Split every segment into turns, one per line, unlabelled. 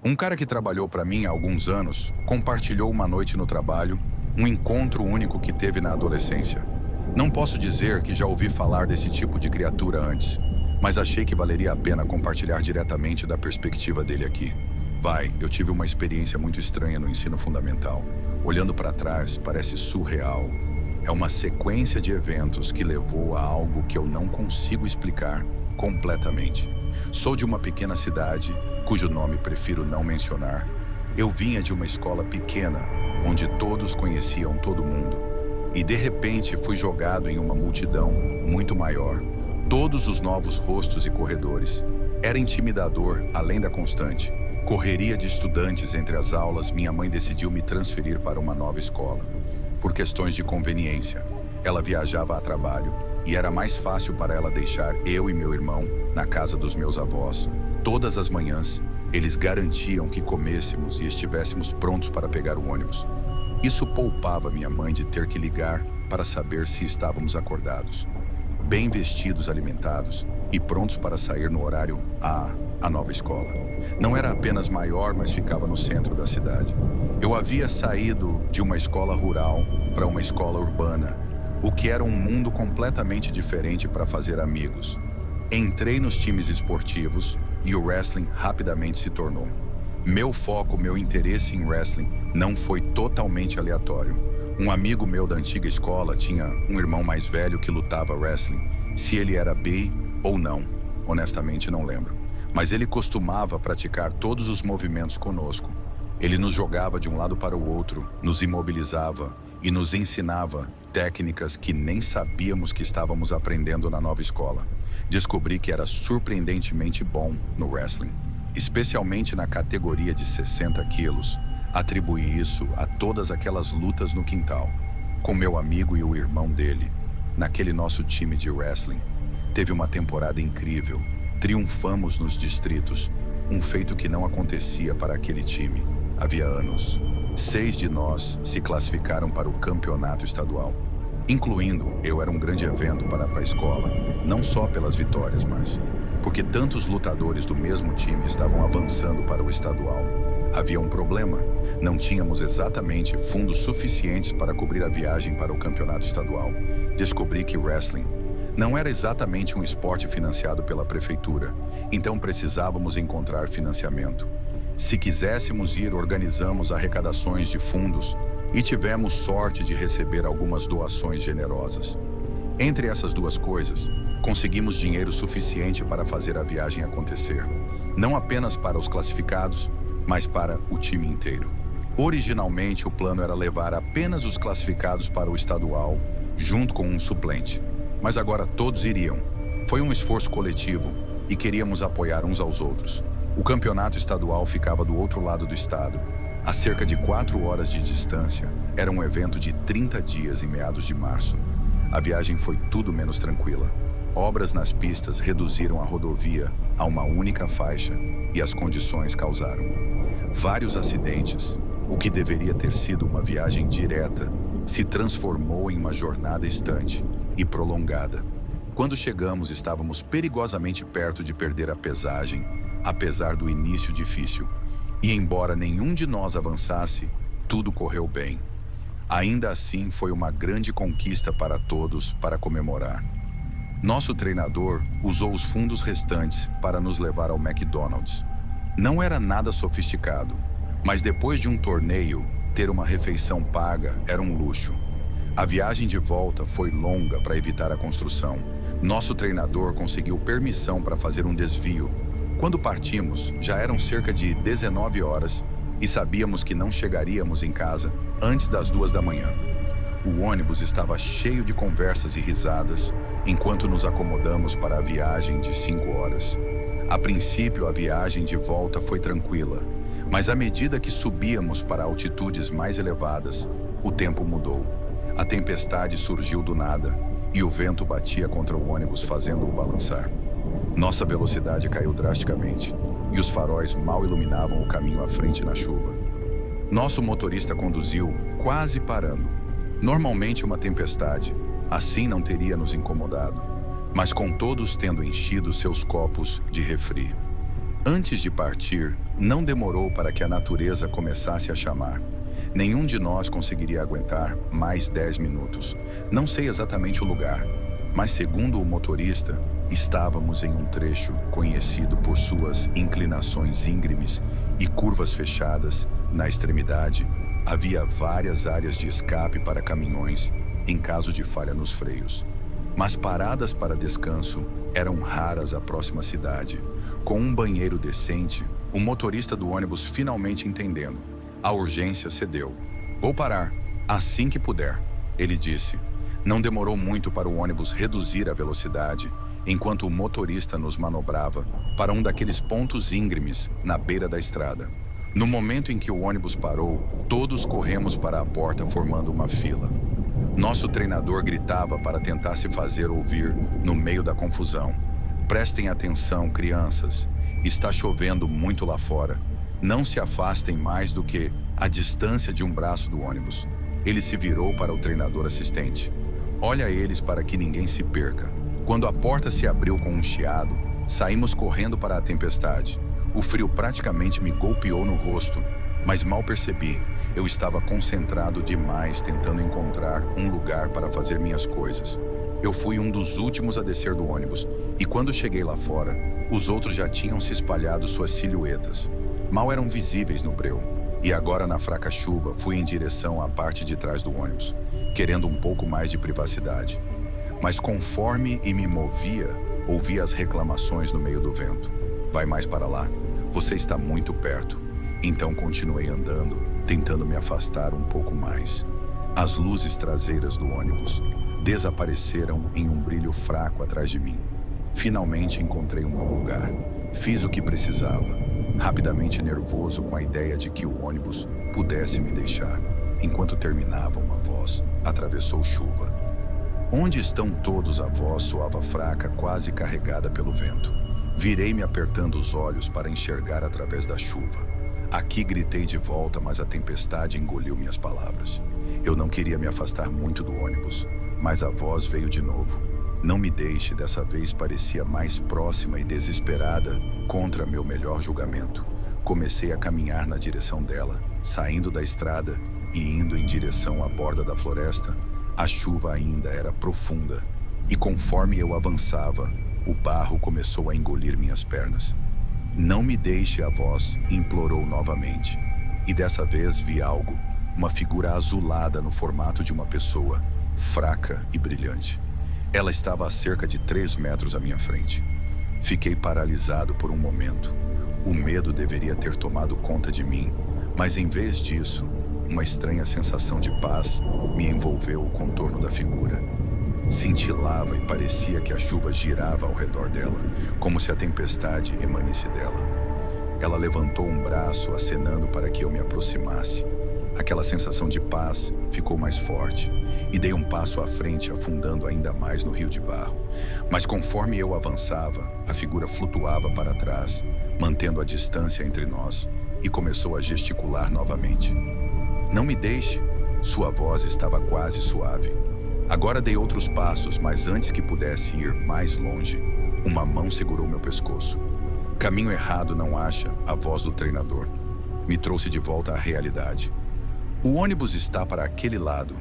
Um cara que trabalhou para mim há alguns anos compartilhou uma noite no trabalho, um encontro único que teve na adolescência. Não posso dizer que já ouvi falar desse tipo de criatura antes, mas achei que valeria a pena compartilhar diretamente da perspectiva dele aqui. Eu tive uma experiência muito estranha no ensino fundamental. Olhando para trás, parece surreal. É uma sequência de eventos que levou a algo que eu não consigo explicar completamente. Sou de uma pequena cidade, cujo nome prefiro não mencionar. Eu vinha de uma escola pequena, onde todos conheciam todo mundo. E de repente fui jogado em uma multidão muito maior. Todos os novos rostos e corredores. Era intimidador, além da constante. Correria de estudantes entre as aulas, minha mãe decidiu me transferir para uma nova escola. Por questões de conveniência. Ela viajava a trabalho e era mais fácil para ela deixar eu e meu irmão na casa dos meus avós. Todas as manhãs, eles garantiam que comêssemos e estivéssemos prontos para pegar o ônibus. Isso poupava minha mãe de ter que ligar para saber se estávamos acordados. Bem vestidos, alimentados e prontos para sair no horário a nova escola. Não era apenas maior, mas ficava no centro da cidade. Eu havia saído de uma escola rural para uma escola urbana, o que era um mundo completamente diferente para fazer amigos. Entrei nos times esportivos e o wrestling rapidamente se tornou. Meu interesse em wrestling não foi totalmente aleatório. Um amigo meu da antiga escola tinha um irmão mais velho que lutava wrestling. Se ele era bi ou não, honestamente não lembro. Mas ele costumava praticar todos os movimentos conosco. Ele nos jogava de um lado para o outro, nos imobilizava e nos ensinava técnicas que nem sabíamos que estávamos aprendendo na nova escola. Descobri que era surpreendentemente bom no wrestling, especialmente na categoria de 60 quilos. Atribuí isso a todas aquelas lutas no quintal, com meu amigo e o irmão dele, naquele nosso time de wrestling. Teve uma temporada incrível. Triunfamos nos distritos, um feito que não acontecia para aquele time. Havia anos. 6 de nós se classificaram para o campeonato estadual. Incluindo, eu era um grande evento para a escola, não só pelas vitórias, mas porque tantos lutadores do mesmo time estavam avançando para o estadual. Havia um problema, não tínhamos exatamente fundos suficientes para cobrir a viagem para o campeonato estadual. Descobri que wrestling não era exatamente um esporte financiado pela prefeitura, então precisávamos encontrar financiamento. Se quiséssemos ir, organizamos arrecadações de fundos e tivemos sorte de receber algumas doações generosas. Entre essas duas coisas, conseguimos dinheiro suficiente para fazer a viagem acontecer. Não apenas para os classificados, mas para o time inteiro. Originalmente, o plano era levar apenas os classificados para o estadual, junto com um suplente. Mas agora todos iriam. Foi um esforço coletivo e queríamos apoiar uns aos outros. O campeonato estadual ficava do outro lado do estado, a cerca de 4 horas de distância. Era um evento de 30 dias em meados de março. A viagem foi tudo menos tranquila. Obras nas pistas reduziram a rodovia a uma única faixa e as condições causaram vários acidentes. O que deveria ter sido uma viagem direta se transformou em uma jornada distante e prolongada. Quando chegamos, estávamos perigosamente perto de perder a pesagem, apesar do início difícil. E embora nenhum de nós avançasse, tudo correu bem. Ainda assim, foi uma grande conquista para todos para comemorar. Nosso treinador usou os fundos restantes para nos levar ao McDonald's. Não era nada sofisticado, mas depois de um torneio, ter uma refeição paga era um luxo. A viagem de volta foi longa para evitar a construção. Nosso treinador conseguiu permissão para fazer um desvio. Quando partimos, já eram cerca de 19 horas e sabíamos que não chegaríamos em casa antes das 2 da manhã. O ônibus estava cheio de conversas e risadas enquanto nos acomodamos para a viagem de 5 horas. A princípio, a viagem de volta foi tranquila, mas à medida que subíamos para altitudes mais elevadas, o tempo mudou. A tempestade surgiu do nada e o vento batia contra o ônibus, fazendo-o balançar. Nossa velocidade caiu drasticamente e os faróis mal iluminavam o caminho à frente na chuva. Nosso motorista conduziu, quase parando. Normalmente uma tempestade, assim não teria nos incomodado, mas com todos tendo enchido seus copos de refri. Antes de partir, não demorou para que a natureza começasse a chamar. Nenhum de nós conseguiria aguentar mais 10 minutos. Não sei exatamente o lugar, mas segundo o motorista, estávamos em um trecho conhecido por suas inclinações íngremes e curvas fechadas. Na extremidade, havia várias áreas de escape para caminhões em caso de falha nos freios. Mas paradas para descanso eram raras à próxima cidade. Com um banheiro decente, o motorista do ônibus finalmente entendendo. A urgência cedeu. "Vou parar, assim que puder", ele disse. Não demorou muito para o ônibus reduzir a velocidade, enquanto o motorista nos manobrava para um daqueles pontos íngremes na beira da estrada. No momento em que o ônibus parou, todos corremos para a porta formando uma fila. Nosso treinador gritava para tentar se fazer ouvir no meio da confusão. "Prestem atenção, crianças. Está chovendo muito lá fora. Não se afastem mais do que a distância de um braço do ônibus." Ele se virou para o treinador assistente. "Olha eles para que ninguém se perca." Quando a porta se abriu com um chiado, saímos correndo para a tempestade. O frio praticamente me golpeou no rosto, mas mal percebi. Eu estava concentrado demais tentando encontrar um lugar para fazer minhas coisas. Eu fui um dos últimos a descer do ônibus, e quando cheguei lá fora, os outros já tinham se espalhado suas silhuetas. Mal eram visíveis no breu. E agora, na fraca chuva, fui em direção à parte de trás do ônibus, querendo um pouco mais de privacidade. Mas conforme me movia, ouvia as reclamações no meio do vento. "Vai mais para lá. Você está muito perto." Então continuei andando, tentando me afastar um pouco mais. As luzes traseiras do ônibus desapareceram em um brilho fraco atrás de mim. Finalmente encontrei um bom lugar. Fiz o que precisava, rapidamente nervoso com a ideia de que o ônibus pudesse me deixar. Enquanto terminava, uma voz atravessou chuva. "Onde estão todos?" A voz soava fraca, quase carregada pelo vento. Virei-me apertando os olhos para enxergar através da chuva. "Aqui", gritei de volta, mas a tempestade engoliu minhas palavras. Eu não queria me afastar muito do ônibus, mas a voz veio de novo. "Não me deixe", dessa vez parecia mais próxima e desesperada, contra meu melhor julgamento. Comecei a caminhar na direção dela, saindo da estrada e indo em direção à borda da floresta. A chuva ainda era profunda, e conforme eu avançava, o barro começou a engolir minhas pernas. "Não me deixe", a voz implorou novamente. E dessa vez vi algo, uma figura azulada no formato de uma pessoa, fraca e brilhante. Ela estava a cerca de 3 metros à minha frente. Fiquei paralisado por um momento. O medo deveria ter tomado conta de mim, mas em vez disso, uma estranha sensação de paz me envolveu o contorno da figura. Cintilava e parecia que a chuva girava ao redor dela, como se a tempestade emanisse dela. Ela levantou um braço, acenando para que eu me aproximasse. Aquela sensação de paz ficou mais forte, e dei um passo à frente, afundando ainda mais no rio de barro. Mas conforme eu avançava, a figura flutuava para trás, mantendo a distância entre nós, e começou a gesticular novamente. "Não me deixe", sua voz estava quase suave. Agora dei outros passos, mas antes que pudesse ir mais longe, uma mão segurou meu pescoço. "Caminho errado, não acha?", a voz do treinador me trouxe de volta à realidade. "O ônibus está para aquele lado."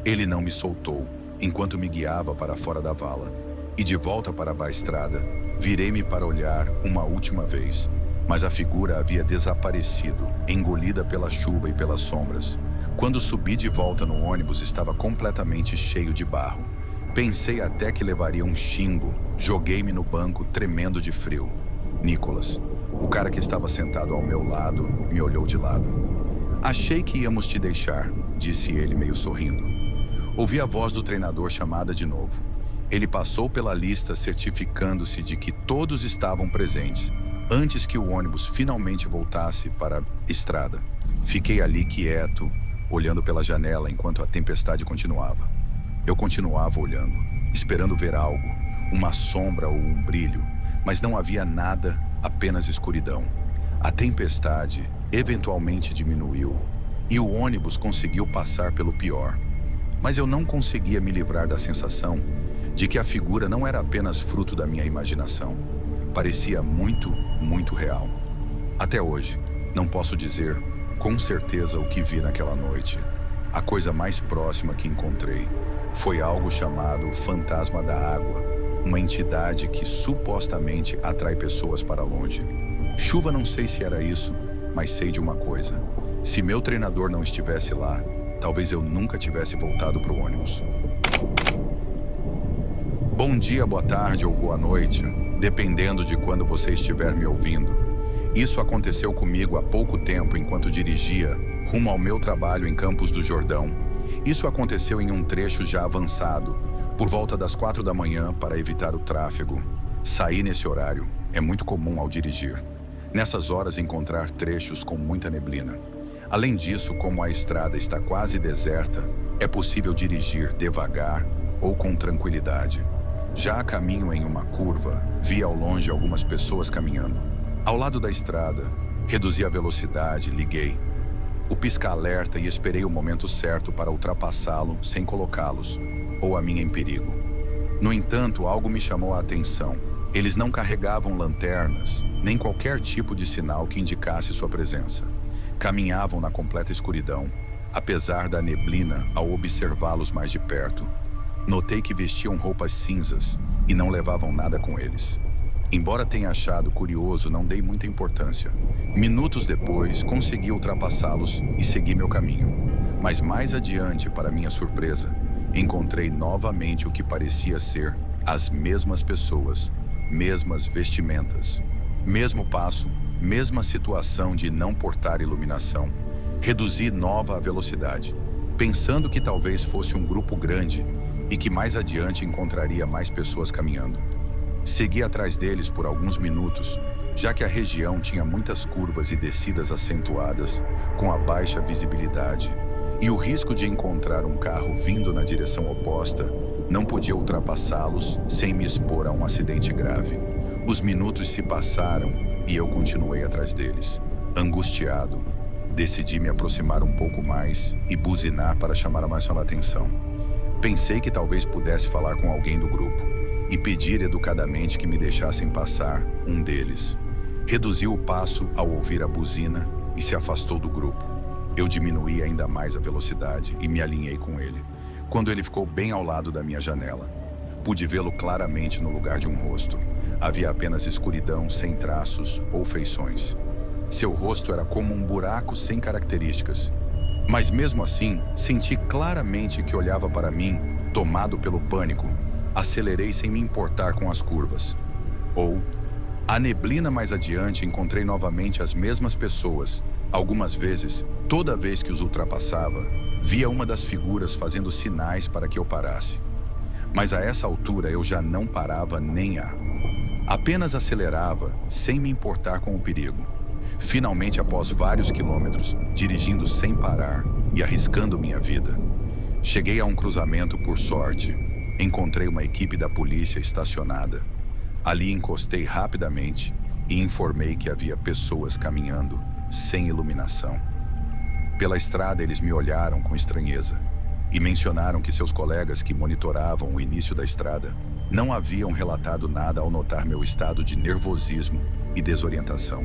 Ele não me soltou, enquanto me guiava para fora da vala. E de volta para a estrada, virei-me para olhar uma última vez. Mas a figura havia desaparecido, engolida pela chuva e pelas sombras. Quando subi de volta no ônibus, estava completamente cheio de barro. Pensei até que levaria um xingo. Joguei-me no banco, tremendo de frio. Nicholas, o cara que estava sentado ao meu lado, me olhou de lado. "Achei que íamos te deixar", disse ele meio sorrindo. Ouvi a voz do treinador chamada de novo. Ele passou pela lista, certificando-se de que todos estavam presentes, antes que o ônibus finalmente voltasse para a estrada. Fiquei ali quieto, olhando pela janela enquanto a tempestade continuava. Eu continuava olhando, esperando ver algo, uma sombra ou um brilho, mas não havia nada, apenas escuridão. A tempestade eventualmente diminuiu e o ônibus conseguiu passar pelo pior. Mas eu não conseguia me livrar da sensação de que a figura não era apenas fruto da minha imaginação. parecia muito, muito real. Até hoje, não posso dizer com certeza o que vi naquela noite. A coisa mais próxima que encontrei foi algo chamado Fantasma da Água, uma entidade que supostamente atrai pessoas para longe. Chuva, não sei se era isso, mas sei de uma coisa. Se meu treinador não estivesse lá, talvez eu nunca tivesse voltado para o ônibus. Bom dia, boa tarde ou boa noite, dependendo de quando você estiver me ouvindo. Isso aconteceu comigo há pouco tempo enquanto dirigia rumo ao meu trabalho em Campos do Jordão. Isso aconteceu em um trecho já avançado, por volta das 4 da manhã para evitar o tráfego. Sair nesse horário é muito comum ao dirigir. Nessas horas encontrar trechos com muita neblina. Além disso, como a estrada está quase deserta, é possível dirigir devagar ou com tranquilidade. Já a caminho em uma curva, vi ao longe algumas pessoas caminhando. Ao lado da estrada, reduzi a velocidade, liguei o pisca-alerta e esperei o momento certo para ultrapassá-lo sem colocá-los ou a mim em perigo. No entanto, algo me chamou a atenção. Eles não carregavam lanternas, nem qualquer tipo de sinal que indicasse sua presença. Caminhavam na completa escuridão, apesar da neblina ao observá-los mais de perto. Notei que vestiam roupas cinzas e não levavam nada com eles. Embora tenha achado curioso, não dei muita importância. Minutos depois, consegui ultrapassá-los e segui meu caminho. Mas mais adiante, para minha surpresa, encontrei novamente o que parecia ser as mesmas pessoas, mesmas vestimentas, mesmo passo, mesma situação de não portar iluminação. Reduzi nova a velocidade, pensando que talvez fosse um grupo grande e que mais adiante encontraria mais pessoas caminhando. Segui atrás deles por alguns minutos, já que a região tinha muitas curvas e descidas acentuadas, com a baixa visibilidade, e o risco de encontrar um carro vindo na direção oposta não podia ultrapassá-los sem me expor a um acidente grave. Os minutos se passaram e eu continuei atrás deles. Angustiado, decidi me aproximar um pouco mais e buzinar para chamar mais sua atenção. Pensei que talvez pudesse falar com alguém do grupo e pedir educadamente que me deixassem passar um deles. Reduziu o passo ao ouvir a buzina e se afastou do grupo. Eu diminuí ainda mais a velocidade e me alinhei com ele. Quando ele ficou bem ao lado da minha janela, pude vê-lo claramente no lugar de um rosto. Havia apenas escuridão, sem traços ou feições. Seu rosto era como um buraco sem características. Mas mesmo assim, senti claramente que olhava para mim, tomado pelo pânico. Acelerei sem me importar com as curvas. A neblina mais adiante, encontrei novamente as mesmas pessoas. Algumas vezes, toda vez que os ultrapassava, via uma das figuras fazendo sinais para que eu parasse. Mas a essa altura eu já não parava nem apenas acelerava, sem me importar com o perigo. Finalmente, após vários quilômetros, dirigindo sem parar e arriscando minha vida, cheguei a um cruzamento por sorte. Encontrei uma equipe da polícia estacionada. Ali encostei rapidamente e informei que havia pessoas caminhando sem iluminação. Pela estrada, eles me olharam com estranheza e mencionaram que seus colegas que monitoravam o início da estrada não haviam relatado nada ao notar meu estado de nervosismo e desorientação.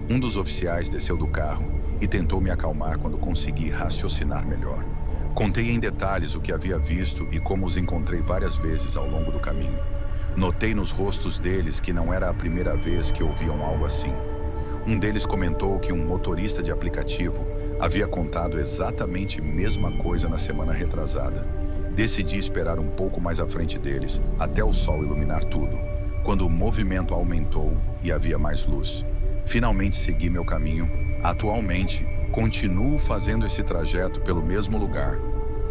Um dos oficiais desceu do carro e tentou me acalmar quando consegui raciocinar melhor. Contei em detalhes o que havia visto e como os encontrei várias vezes ao longo do caminho. Notei nos rostos deles que não era a primeira vez que ouviam algo assim. Um deles comentou que um motorista de aplicativo havia contado exatamente a mesma coisa na semana retrasada. Decidi esperar um pouco mais à frente deles, até o sol iluminar tudo, quando o movimento aumentou e havia mais luz. Finalmente segui meu caminho. Atualmente, continuo fazendo esse trajeto pelo mesmo lugar,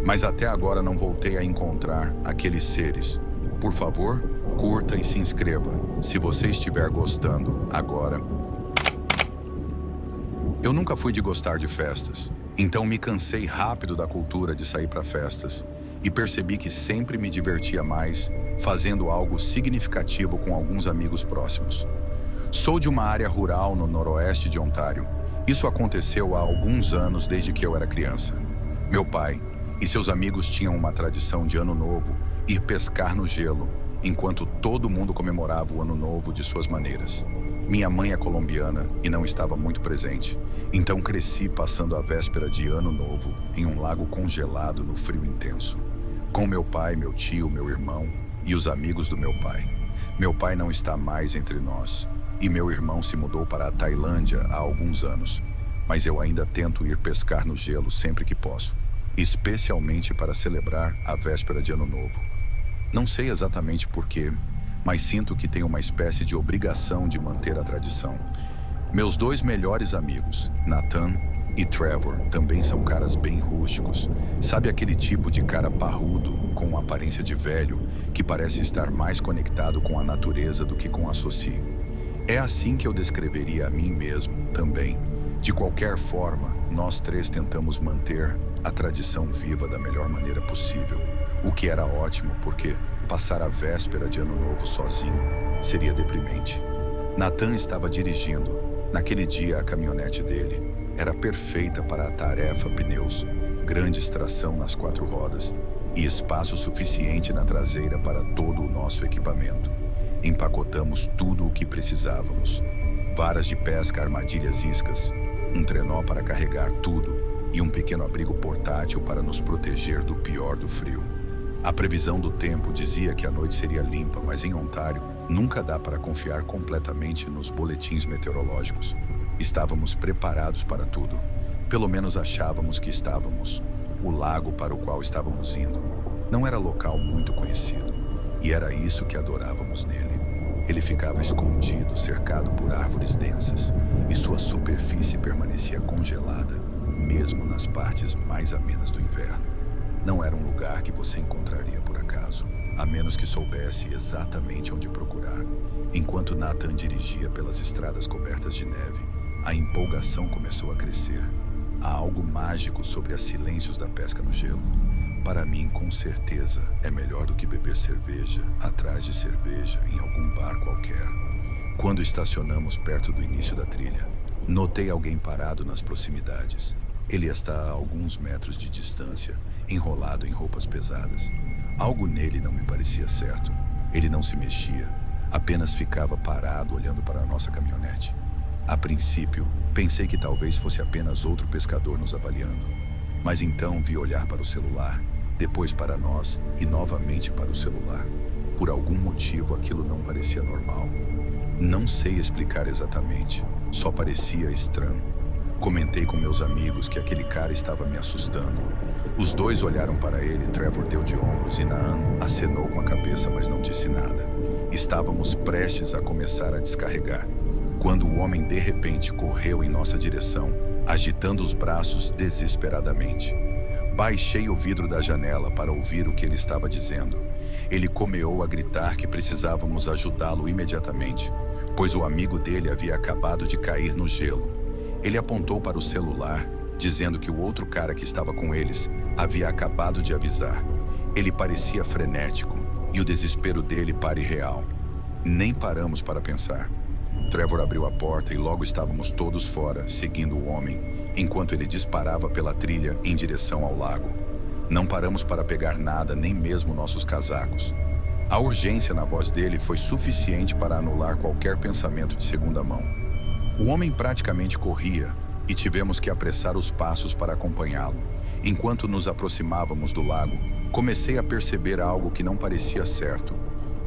mas até agora não voltei a encontrar aqueles seres. Por favor, curta e se inscreva, se você estiver gostando agora. Eu nunca fui de gostar de festas, então me cansei rápido da cultura de sair para festas e percebi que sempre me divertia mais fazendo algo significativo com alguns amigos próximos. Sou de uma área rural no noroeste de Ontário. Isso aconteceu há alguns anos, desde que eu era criança. Meu pai e seus amigos tinham uma tradição de ano novo, ir pescar no gelo, enquanto todo mundo comemorava o Ano Novo de suas maneiras. Minha mãe é colombiana e não estava muito presente, então cresci passando a véspera de Ano Novo em um lago congelado no frio intenso, com meu pai, meu tio, meu irmão e os amigos do meu pai. Meu pai não está mais entre nós e meu irmão se mudou para a Tailândia há alguns anos, mas eu ainda tento ir pescar no gelo sempre que posso, especialmente para celebrar a véspera de Ano Novo. Não sei exatamente porquê, mas sinto que tenho uma espécie de obrigação de manter a tradição. Meus dois melhores amigos, Nathan e Trevor, também são caras bem rústicos. Sabe aquele tipo de cara parrudo, com uma aparência de velho, que parece estar mais conectado com a natureza do que com a Soci. É assim que eu descreveria a mim mesmo, também. De qualquer forma, nós três tentamos manter a tradição viva da melhor maneira possível, o que era ótimo porque passar a véspera de Ano Novo sozinho seria deprimente. Nathan estava dirigindo. Naquele dia, a caminhonete dele era perfeita para a tarefa pneus, grande extração nas 4 rodas e espaço suficiente na traseira para todo o nosso equipamento. Empacotamos tudo o que precisávamos. Varas de pesca, armadilhas, iscas, um trenó para carregar tudo e um pequeno abrigo portátil para nos proteger do pior do frio. A previsão do tempo dizia que a noite seria limpa, mas em Ontário nunca dá para confiar completamente nos boletins meteorológicos. Estávamos preparados para tudo. Pelo menos achávamos que estávamos. O lago para o qual estávamos indo não era local muito conhecido, e era isso que adorávamos nele. Ele ficava escondido, cercado por árvores densas, e sua superfície permanecia congelada, mesmo nas partes mais amenas do inverno. Não era um lugar que você encontraria por acaso, a menos que soubesse exatamente onde procurar. Enquanto Nathan dirigia pelas estradas cobertas de neve, a empolgação começou a crescer. Há algo mágico sobre os silêncios da pesca no gelo. Para mim, com certeza, é melhor do que beber cerveja atrás de cerveja em algum bar qualquer. Quando estacionamos perto do início da trilha, notei alguém parado nas proximidades. Ele está a alguns metros de distância, enrolado em roupas pesadas. Algo nele não me parecia certo. Ele não se mexia, apenas ficava parado olhando para a nossa caminhonete. A princípio, pensei que talvez fosse apenas outro pescador nos avaliando. Mas então vi olhar para o celular, depois para nós e novamente para o celular. Por algum motivo aquilo não parecia normal. Não sei explicar exatamente, só parecia estranho. Comentei com meus amigos que aquele cara estava me assustando. Os dois olharam para ele, Trevor deu de ombros e Naan acenou com a cabeça, mas não disse nada. Estávamos prestes a começar a descarregar, quando o homem de repente correu em nossa direção, agitando os braços desesperadamente. Baixei o vidro da janela para ouvir o que ele estava dizendo. Ele começou a gritar que precisávamos ajudá-lo imediatamente, pois o amigo dele havia acabado de cair no gelo. Ele apontou para o celular, dizendo que o outro cara que estava com eles havia acabado de avisar. Ele parecia frenético e o desespero dele para irreal. Nem paramos para pensar. Trevor abriu a porta e logo estávamos todos fora, seguindo o homem, enquanto ele disparava pela trilha em direção ao lago. Não paramos para pegar nada, nem mesmo nossos casacos. A urgência na voz dele foi suficiente para anular qualquer pensamento de segunda mão. O homem praticamente corria e tivemos que apressar os passos para acompanhá-lo. Enquanto nos aproximávamos do lago, comecei a perceber algo que não parecia certo.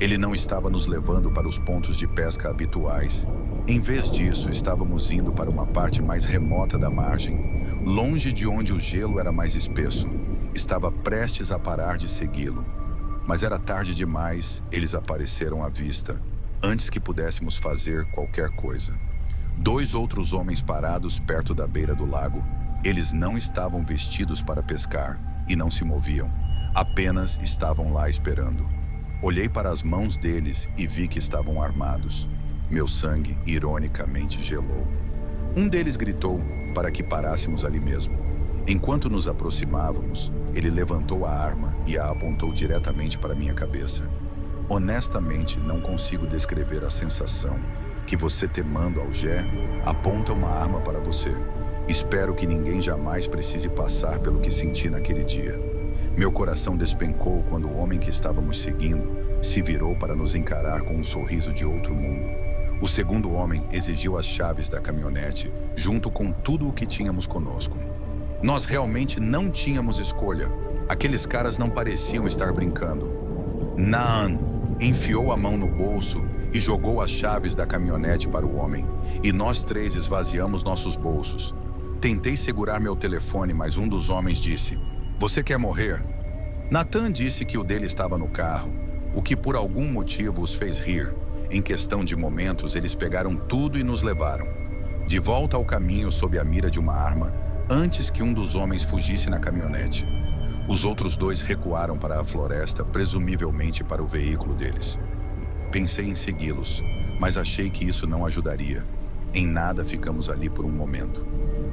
Ele não estava nos levando para os pontos de pesca habituais. Em vez disso, estávamos indo para uma parte mais remota da margem, longe de onde o gelo era mais espesso. Estava prestes a parar de segui-lo. Mas era tarde demais, eles apareceram à vista, antes que pudéssemos fazer qualquer coisa. 2 outros homens parados perto da beira do lago. Eles não estavam vestidos para pescar e não se moviam. Apenas estavam lá esperando. Olhei para as mãos deles e vi que estavam armados. Meu sangue, ironicamente, gelou. Um deles gritou para que parássemos ali mesmo. Enquanto nos aproximávamos, ele levantou a arma e a apontou diretamente para minha cabeça. Honestamente, não consigo descrever a sensação que você, temendo Alger, aponta uma arma para você. Espero que ninguém jamais precise passar pelo que senti naquele dia. Meu coração despencou quando o homem que estávamos seguindo se virou para nos encarar com um sorriso de outro mundo. O segundo homem exigiu as chaves da caminhonete, junto com tudo o que tínhamos conosco. Nós realmente não tínhamos escolha. Aqueles caras não pareciam estar brincando. Naan enfiou a mão no bolso e jogou as chaves da caminhonete para o homem, e nós três esvaziamos nossos bolsos. Tentei segurar meu telefone, mas um dos homens disse: "Você quer morrer?" Nathan disse que o dele estava no carro, o que por algum motivo os fez rir. Em questão de momentos, eles pegaram tudo e nos levaram de volta ao caminho sob a mira de uma arma, antes que um dos homens fugisse na caminhonete. Os outros dois recuaram para a floresta, presumivelmente para o veículo deles. Pensei em segui-los, mas achei que isso não ajudaria. Em nada ficamos ali por um momento,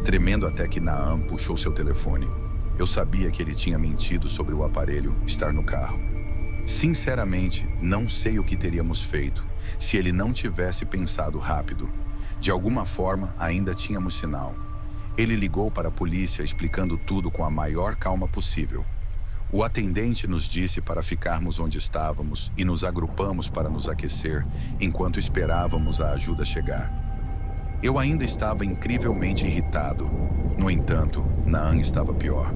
tremendo até que Naan puxou seu telefone. Eu sabia que ele tinha mentido sobre o aparelho estar no carro. Sinceramente, não sei o que teríamos feito se ele não tivesse pensado rápido. De alguma forma, ainda tínhamos sinal. Ele ligou para a polícia explicando tudo com a maior calma possível. O atendente nos disse para ficarmos onde estávamos e nos agrupamos para nos aquecer enquanto esperávamos a ajuda chegar. Eu ainda estava incrivelmente irritado. No entanto, Naan estava pior.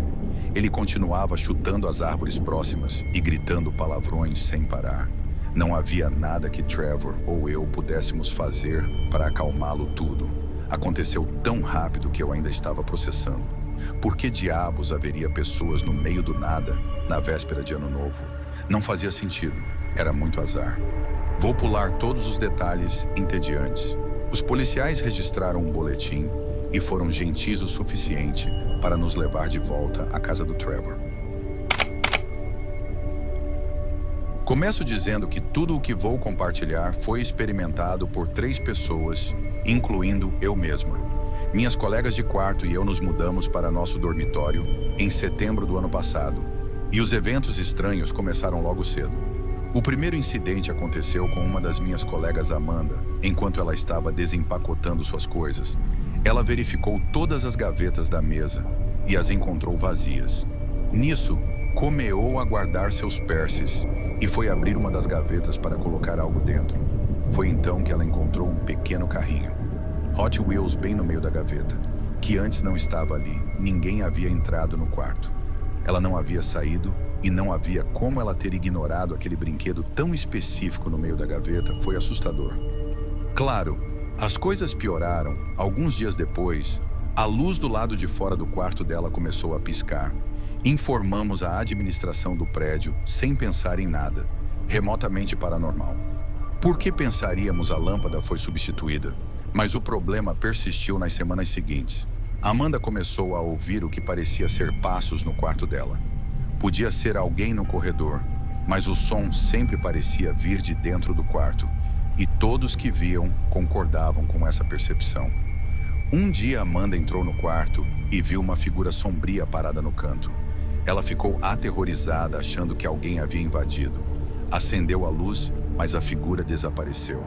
Ele continuava chutando as árvores próximas e gritando palavrões sem parar. Não havia nada que Trevor ou eu pudéssemos fazer para acalmá-lo tudo. Aconteceu tão rápido que eu ainda estava processando. Por que diabos haveria pessoas no meio do nada, na véspera de Ano Novo? Não fazia sentido. Era muito azar. Vou pular todos os detalhes entediantes. Os policiais registraram um boletim e foram gentis o suficiente para nos levar de volta à casa do Trevor. Começo dizendo que tudo o que vou compartilhar foi experimentado por 3 pessoas, incluindo eu mesma. Minhas colegas de quarto e eu nos mudamos para nosso dormitório em setembro do ano passado, e os eventos estranhos começaram logo cedo. O primeiro incidente aconteceu com uma das minhas colegas, Amanda, enquanto ela estava desempacotando suas coisas. Ela verificou todas as gavetas da mesa e as encontrou vazias. Nisso, começou a guardar seus perses e foi abrir uma das gavetas para colocar algo dentro. Foi então que ela encontrou um pequeno carrinho, Hot Wheels, bem no meio da gaveta, que antes não estava ali. Ninguém havia entrado no quarto. Ela não havia saído e não havia como ela ter ignorado aquele brinquedo tão específico no meio da gaveta. Foi assustador. Claro, as coisas pioraram. Alguns dias depois, a luz do lado de fora do quarto dela começou a piscar. Informamos a administração do prédio sem pensar em nada, remotamente paranormal. Por que pensaríamos a lâmpada foi substituída? Mas o problema persistiu nas semanas seguintes. Amanda começou a ouvir o que parecia ser passos no quarto dela. Podia ser alguém no corredor, mas o som sempre parecia vir de dentro do quarto, e todos que viam concordavam com essa percepção. Um dia Amanda entrou no quarto e viu uma figura sombria parada no canto. Ela ficou aterrorizada, achando que alguém havia invadido. Acendeu a luz, mas a figura desapareceu.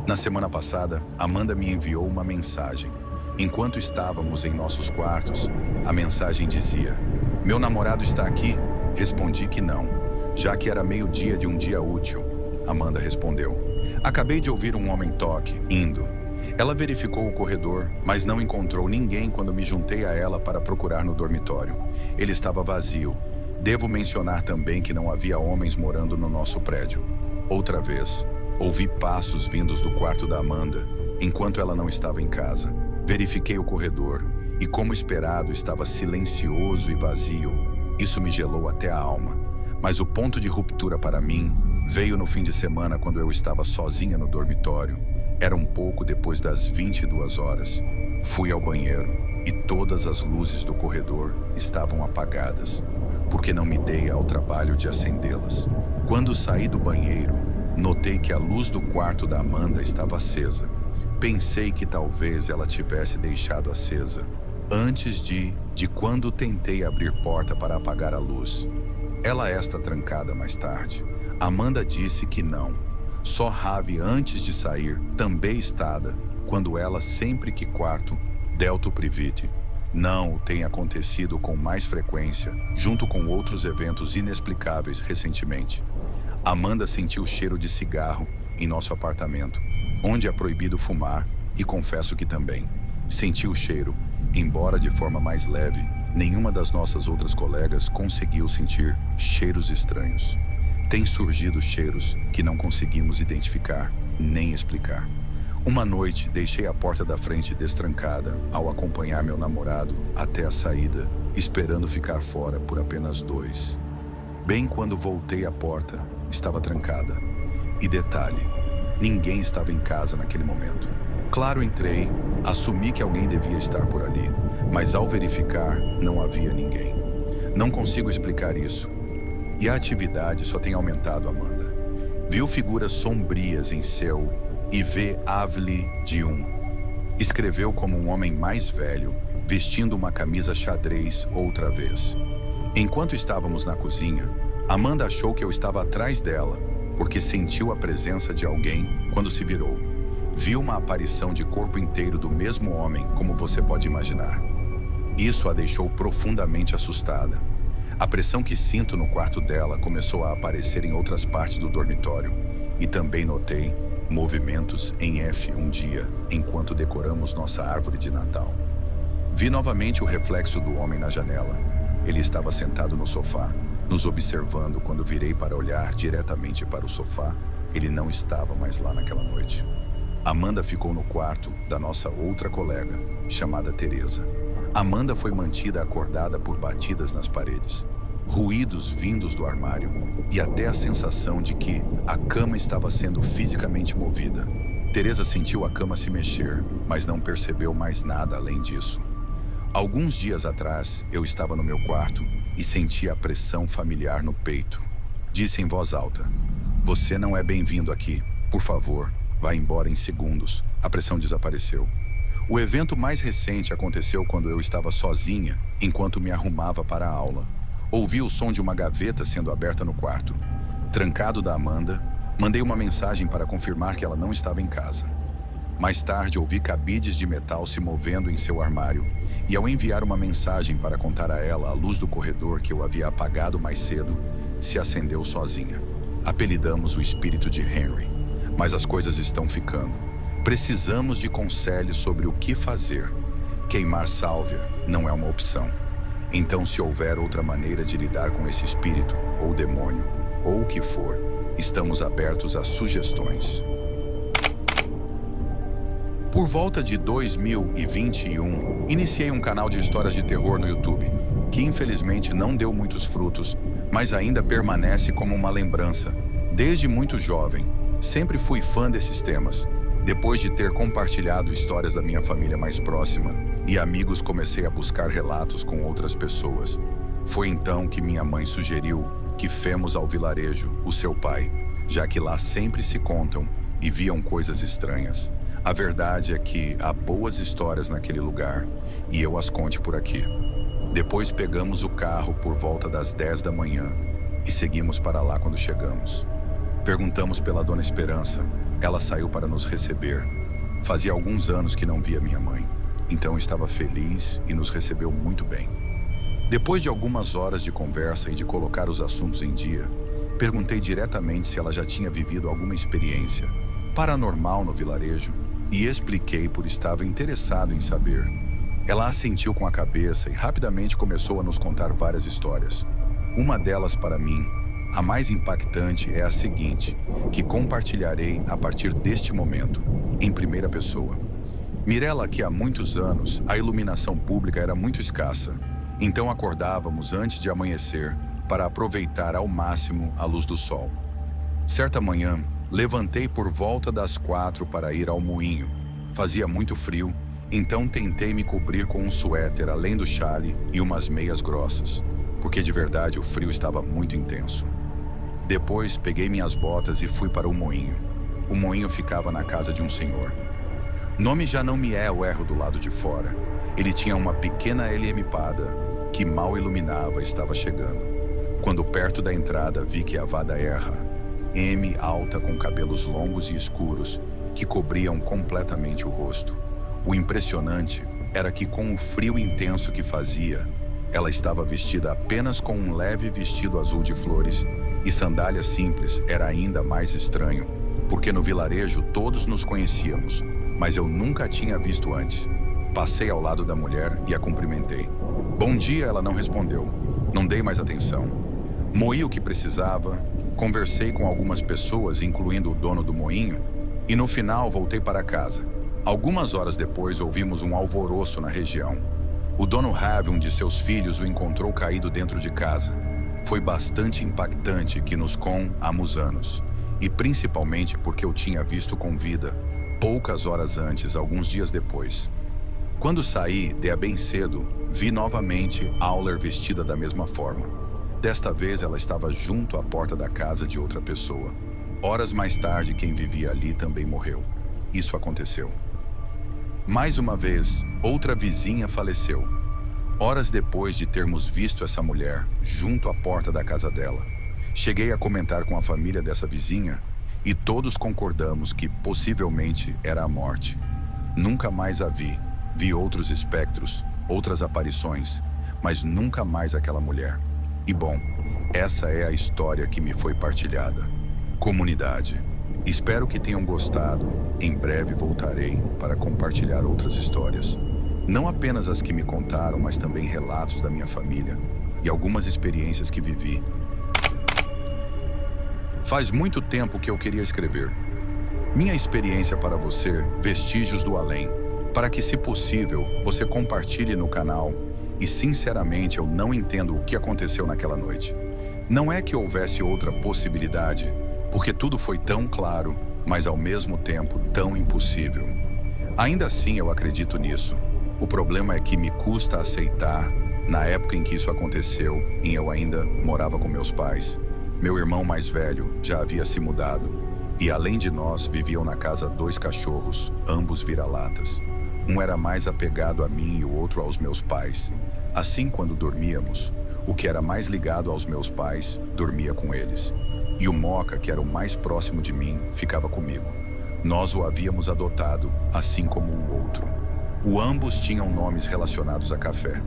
Na semana passada, Amanda me enviou uma mensagem. Enquanto estávamos em nossos quartos, a mensagem dizia: "Meu namorado está aqui?" Respondi que não, já que era meio-dia de um dia útil. Amanda respondeu: "Acabei de ouvir um homem toque, indo." Ela verificou o corredor, mas não encontrou ninguém quando me juntei a ela para procurar no dormitório. Ele estava vazio. Devo mencionar também que não havia homens morando no nosso prédio. Outra vez, ouvi passos vindos do quarto da Amanda, enquanto ela não estava em casa. Verifiquei o corredor, e como esperado, estava silencioso e vazio. Isso me gelou até a alma. Mas o ponto de ruptura para mim veio no fim de semana, quando eu estava sozinha no dormitório. Era um pouco depois das 22 horas. Fui ao banheiro e todas as luzes do corredor estavam apagadas, porque não me dei ao trabalho de acendê-las. Quando saí do banheiro, notei que a luz do quarto da Amanda estava acesa. Pensei que talvez ela tivesse deixado acesa antes de quando tentei abrir porta para apagar a luz. Ela está trancada mais tarde. Amanda disse que não. Só Ravi antes de sair, também estada, quando ela sempre que quarto, Delto Priviti. Não tem acontecido com mais frequência, junto com outros eventos inexplicáveis recentemente. Amanda sentiu o cheiro de cigarro em nosso apartamento, onde é proibido fumar, e confesso que também senti o cheiro, embora de forma mais leve. Nenhuma das nossas outras colegas conseguiu sentir cheiros estranhos. Tem surgido cheiros que não conseguimos identificar nem explicar. Uma noite, deixei a porta da frente destrancada ao acompanhar meu namorado até a saída, esperando ficar fora por apenas 2. Bem quando voltei, a porta estava trancada. E detalhe, ninguém estava em casa naquele momento. Claro, entrei, assumi que alguém devia estar por ali, mas ao verificar, não havia ninguém. Não consigo explicar isso. E a atividade só tem aumentado, Amanda. Viu figuras sombrias em céu e vê Avli de Escreveu como um homem mais velho, vestindo uma camisa xadrez outra vez. Enquanto estávamos na cozinha, Amanda achou que eu estava atrás dela, porque sentiu a presença de alguém quando se virou. Viu uma aparição de corpo inteiro do mesmo homem, como você pode imaginar. Isso a deixou profundamente assustada. A pressão que sinto no quarto dela começou a aparecer em outras partes do dormitório. E também notei movimentos em F um dia, enquanto decoramos nossa árvore de Natal. Vi novamente o reflexo do homem na janela. Ele estava sentado no sofá, nos observando. Quando virei para olhar diretamente para o sofá, ele não estava mais lá naquela noite. Amanda ficou no quarto da nossa outra colega, chamada Teresa. Amanda foi mantida acordada por batidas nas paredes, ruídos vindos do armário e até a sensação de que a cama estava sendo fisicamente movida. Teresa sentiu a cama se mexer, mas não percebeu mais nada além disso. Alguns dias atrás, eu estava no meu quarto e senti a pressão familiar no peito. Disse em voz alta: "Você não é bem-vindo aqui. Por favor, vá embora em segundos." A pressão desapareceu. O evento mais recente aconteceu quando eu estava sozinha, enquanto me arrumava para a aula. Ouvi o som de uma gaveta sendo aberta no quarto. Trancado da Amanda, mandei uma mensagem para confirmar que ela não estava em casa. Mais tarde, ouvi cabides de metal se movendo em seu armário, e ao enviar uma mensagem para contar a ela a luz do corredor que eu havia apagado mais cedo, se acendeu sozinha. Apelidamos o espírito de Henry, mas as coisas estão ficando. Precisamos de conselhos sobre o que fazer. Queimar sálvia não é uma opção. Então, se houver outra maneira de lidar com esse espírito, ou demônio, ou o que for, estamos abertos a sugestões. Por volta de 2021, iniciei um canal de histórias de terror no YouTube, que infelizmente não deu muitos frutos, mas ainda permanece como uma lembrança. Desde muito jovem, sempre fui fã desses temas. Depois de ter compartilhado histórias da minha família mais próxima e amigos, comecei a buscar relatos com outras pessoas. Foi então que minha mãe sugeriu que femos ao vilarejo, o seu pai, já que lá sempre se contam e viam coisas estranhas. A verdade é que há boas histórias naquele lugar e eu as conte por aqui. Depois pegamos o carro por volta das 10 da manhã e seguimos para lá. Quando chegamos, perguntamos pela Dona Esperança. Ela saiu para nos receber. Fazia alguns anos que não via minha mãe, então estava feliz e nos recebeu muito bem. Depois de algumas horas de conversa e de colocar os assuntos em dia, perguntei diretamente se ela já tinha vivido alguma experiência paranormal no vilarejo e expliquei por estava interessado em saber. Ela assentiu com a cabeça e rapidamente começou a nos contar várias histórias. Uma delas, para mim, a mais impactante, é a seguinte, que compartilharei a partir deste momento, em primeira pessoa. Mirella, que há muitos anos a iluminação pública era muito escassa, então acordávamos antes de amanhecer para aproveitar ao máximo a luz do sol. Certa manhã, levantei por volta das 4 para ir ao moinho. Fazia muito frio, então tentei me cobrir com um suéter além do chale e umas meias grossas, porque de verdade o frio estava muito intenso. Depois peguei minhas botas e fui para o moinho. O moinho ficava na casa de um senhor. Nome já não me é o erro do lado de fora. Ele tinha uma pequena LM-pada que mal iluminava e estava chegando. Quando perto da entrada vi que a vada erra, M alta com cabelos longos e escuros que cobriam completamente o rosto. O impressionante era que, com o frio intenso que fazia, ela estava vestida apenas com um leve vestido azul de flores e sandálias simples. Era ainda mais estranho, porque no vilarejo todos nos conhecíamos, mas eu nunca a tinha visto antes. Passei ao lado da mulher e a cumprimentei. Bom dia, ela não respondeu. Não dei mais atenção. Moí o que precisava, conversei com algumas pessoas, incluindo o dono do moinho, e no final voltei para casa. Algumas horas depois ouvimos um alvoroço na região. O dono Rav, um de seus filhos, o encontrou caído dentro de casa. Foi bastante impactante que nos conhecemos anos, e principalmente porque eu tinha visto com vida poucas horas antes, alguns dias depois. Quando saí, bem cedo, vi novamente Auler vestida da mesma forma. Desta vez ela estava junto à porta da casa de outra pessoa. Horas mais tarde, quem vivia ali também morreu. Isso aconteceu. Mais uma vez, outra vizinha faleceu. Horas depois de termos visto essa mulher junto à porta da casa dela, cheguei a comentar com a família dessa vizinha e todos concordamos que possivelmente era a morte. Nunca mais a vi. Vi outros espectros, outras aparições, mas nunca mais aquela mulher. E bom, essa é a história que me foi partilhada. Comunidade, espero que tenham gostado. Em breve voltarei para compartilhar outras histórias. Não apenas as que me contaram, mas também relatos da minha família e algumas experiências que vivi. Faz muito tempo que eu queria escrever minha experiência para você, Vestígios do Além, para que, se possível, você compartilhe no canal. E sinceramente eu não entendo o que aconteceu naquela noite. Não é que houvesse outra possibilidade, porque tudo foi tão claro, mas ao mesmo tempo tão impossível. Ainda assim eu acredito nisso. O problema é que me custa aceitar, na época em que isso aconteceu, e eu ainda morava com meus pais. Meu irmão mais velho já havia se mudado, e além de nós viviam na casa 2 cachorros, ambos vira-latas. Um era mais apegado a mim e o outro aos meus pais. Assim, quando dormíamos, o que era mais ligado aos meus pais dormia com eles. E o Moca, que era o mais próximo de mim, ficava comigo. Nós o havíamos adotado, assim como o outro. Ambos tinham nomes relacionados a café.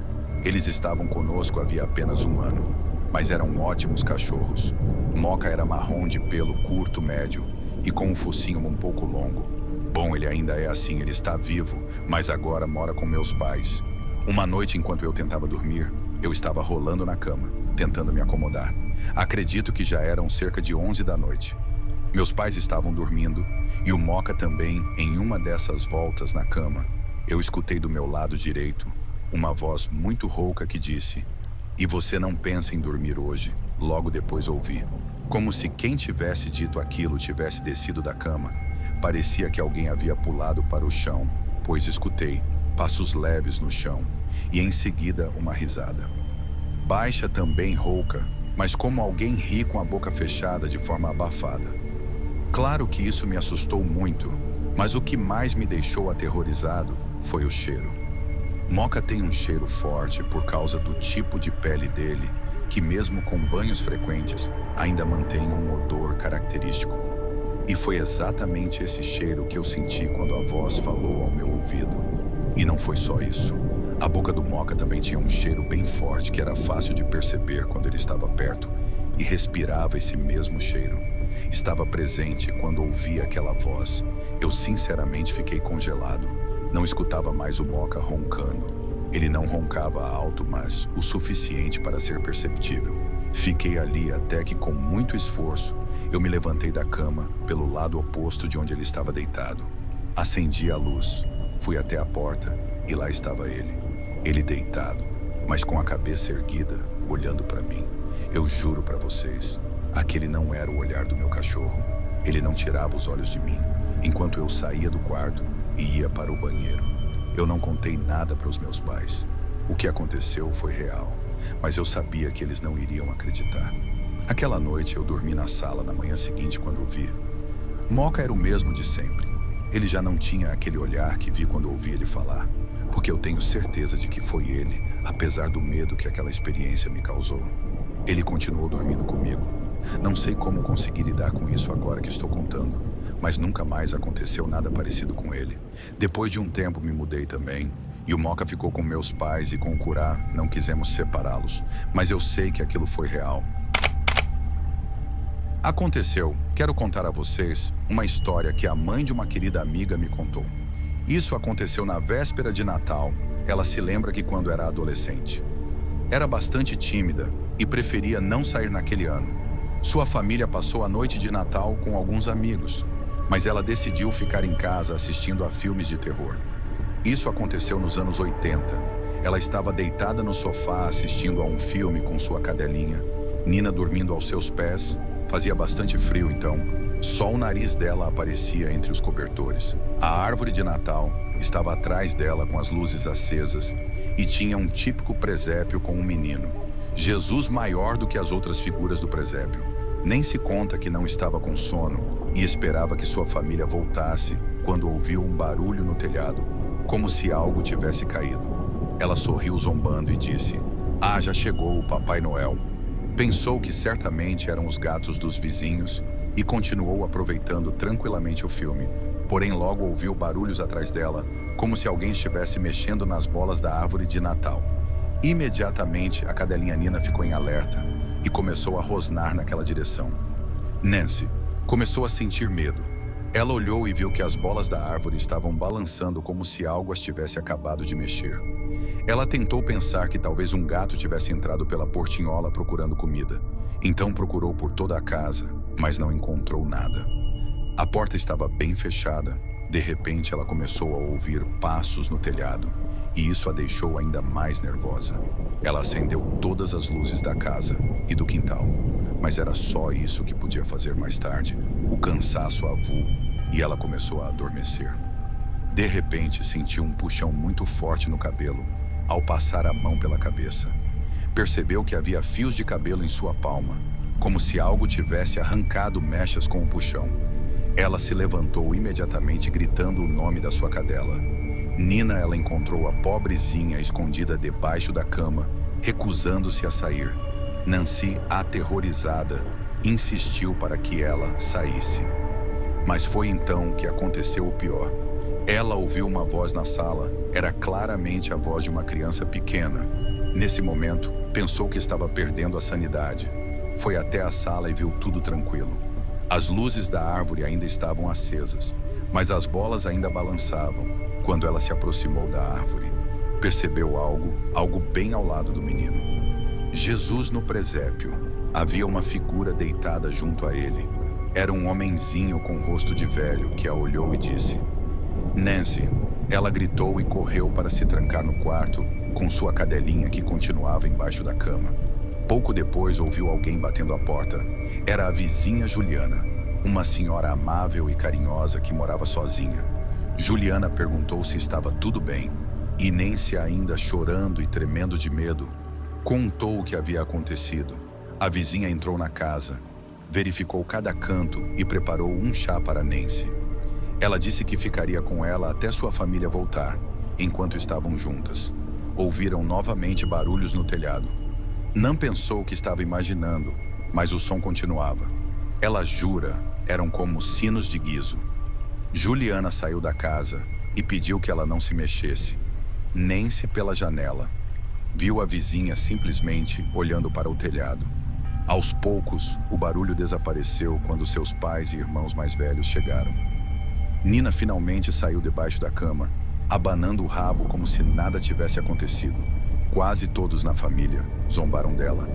Eles estavam conosco havia apenas 1 ano, mas eram ótimos cachorros. Moca era marrom de pelo curto, médio e com um focinho um pouco longo. Bom, ele ainda é assim, ele está vivo, mas agora mora com meus pais. Uma noite, enquanto eu tentava dormir, eu estava rolando na cama, tentando me acomodar. Acredito que já eram cerca de 11 da noite. Meus pais estavam dormindo e o Moca também. Em uma dessas voltas na cama, eu escutei do meu lado direito uma voz muito rouca que disse: "E você não pensa em dormir hoje?" Logo depois ouvi, como se quem tivesse dito aquilo tivesse descido da cama. Parecia que alguém havia pulado para o chão, pois escutei passos leves no chão e em seguida uma risada. Baixa, também rouca, mas como alguém ri com a boca fechada de forma abafada. Claro que isso me assustou muito, mas o que mais me deixou aterrorizado foi o cheiro. Moca tem um cheiro forte por causa do tipo de pele dele, que mesmo com banhos frequentes, ainda mantém um odor característico. E foi exatamente esse cheiro que eu senti quando a voz falou ao meu ouvido. E não foi só isso. A boca do Moca também tinha um cheiro bem forte que era fácil de perceber quando ele estava perto e respirava esse mesmo cheiro. Estava presente quando ouvi aquela voz. Eu sinceramente fiquei congelado. Não escutava mais o Moca roncando. Ele não roncava alto, mas o suficiente para ser perceptível. Fiquei ali até que, com muito esforço, eu me levantei da cama pelo lado oposto de onde ele estava deitado. Acendi a luz, fui até a porta e lá estava ele. Ele deitado, mas com a cabeça erguida, olhando para mim. Eu juro para vocês, aquele não era o olhar do meu cachorro. Ele não tirava os olhos de mim, enquanto eu saía do quarto e ia para o banheiro. Eu não contei nada para os meus pais. O que aconteceu foi real, mas eu sabia que eles não iriam acreditar. Aquela noite eu dormi na sala na manhã seguinte quando o vi. Moca era o mesmo de sempre. Ele já não tinha aquele olhar que vi quando ouvi ele falar, porque eu tenho certeza de que foi ele, apesar do medo que aquela experiência me causou. Ele continuou dormindo comigo. Não sei como consegui lidar com isso agora que estou contando, mas nunca mais aconteceu nada parecido com ele. Depois de um tempo me mudei também, E o Moca ficou com meus pais e com o Curá não quisemos separá-los. Mas eu sei que aquilo foi real. Aconteceu, quero contar a vocês uma história que a mãe de uma querida amiga me contou. Isso aconteceu na véspera de Natal. Ela se lembra que quando era adolescente. Era bastante tímida e preferia não sair naquele ano. Sua família passou a noite de Natal com alguns amigos, mas ela decidiu ficar em casa assistindo a filmes de terror. Isso aconteceu nos anos 80. Ela estava deitada no sofá assistindo a um filme com sua cadelinha, Nina dormindo aos seus pés. Fazia bastante frio, então só o nariz dela aparecia entre os cobertores. A árvore de Natal estava atrás dela com as luzes acesas e tinha um típico presépio com um menino. Jesus maior do que as outras figuras do presépio. Nem se conta que não estava com sono e esperava que sua família voltasse quando ouviu um barulho no telhado, como se algo tivesse caído. Ela sorriu zombando e disse: "Ah, já chegou o Papai Noel." Pensou que certamente eram os gatos dos vizinhos e continuou aproveitando tranquilamente o filme, porém logo ouviu barulhos atrás dela, como se alguém estivesse mexendo nas bolas da árvore de Natal. Imediatamente, a cadelinha Nina ficou em alerta e começou a rosnar naquela direção. Nancy começou a sentir medo. Ela olhou e viu que as bolas da árvore estavam balançando como se algo as tivesse acabado de mexer. Ela tentou pensar que talvez um gato tivesse entrado pela portinhola procurando comida. Então procurou por toda a casa, mas não encontrou nada. A porta estava bem fechada. De repente, ela começou a ouvir passos no telhado, e isso a deixou ainda mais nervosa. Ela acendeu todas as luzes da casa e do quintal, mas era só isso que podia fazer mais tarde. O cansaço a avulou e ela começou a adormecer. De repente, sentiu um puxão muito forte no cabelo ao passar a mão pela cabeça. Percebeu que havia fios de cabelo em sua palma, como se algo tivesse arrancado mechas com o puxão. Ela se levantou imediatamente gritando o nome da sua cadela. Nina, ela encontrou a pobrezinha escondida debaixo da cama, recusando-se a sair. Nancy, aterrorizada, insistiu para que ela saísse. Mas foi então que aconteceu o pior. Ela ouviu uma voz na sala. Era claramente a voz de uma criança pequena. Nesse momento, pensou que estava perdendo a sanidade. Foi até a sala e viu tudo tranquilo. As luzes da árvore ainda estavam acesas, mas as bolas ainda balançavam. Quando ela se aproximou da árvore, percebeu algo bem ao lado do menino. Jesus no presépio. Havia uma figura deitada junto a ele. Era um homenzinho com rosto de velho que a olhou e disse: "Nancy." Ela gritou e correu para se trancar no quarto com sua cadelinha que continuava embaixo da cama. Pouco depois ouviu alguém batendo a porta. Era a vizinha Juliana, uma senhora amável e carinhosa que morava sozinha. Juliana perguntou se estava tudo bem, e Nancy, ainda chorando e tremendo de medo, contou o que havia acontecido. A vizinha entrou na casa, verificou cada canto e preparou um chá para Nancy. Ela disse que ficaria com ela até sua família voltar, enquanto estavam juntas. Ouviram novamente barulhos no telhado. Não pensou que estava imaginando, mas o som continuava. Ela jura, eram como sinos de guizo. Juliana saiu da casa e pediu que ela não se mexesse. Nancy, pela janela, viu a vizinha simplesmente olhando para o telhado. Aos poucos, o barulho desapareceu quando seus pais e irmãos mais velhos chegaram. Nina finalmente saiu debaixo da cama, abanando o rabo como se nada tivesse acontecido. Quase todos na família zombaram dela,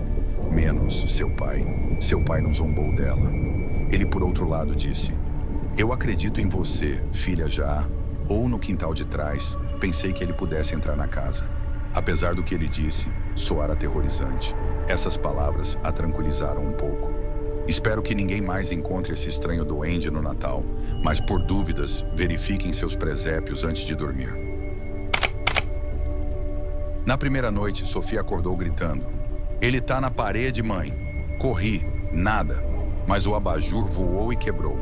menos seu pai. Seu pai não zombou dela. Ele, por outro lado, disse: "Eu acredito em você, filha já." Ou no quintal de trás, pensei que ele pudesse entrar na casa. Apesar do que ele disse soar aterrorizante, essas palavras a tranquilizaram um pouco. Espero que ninguém mais encontre esse estranho duende no Natal, mas por dúvidas, verifiquem seus presépios antes de dormir. Na primeira noite, Sofia acordou gritando: "Ele tá na parede, mãe." Corri, nada, mas o abajur voou e quebrou.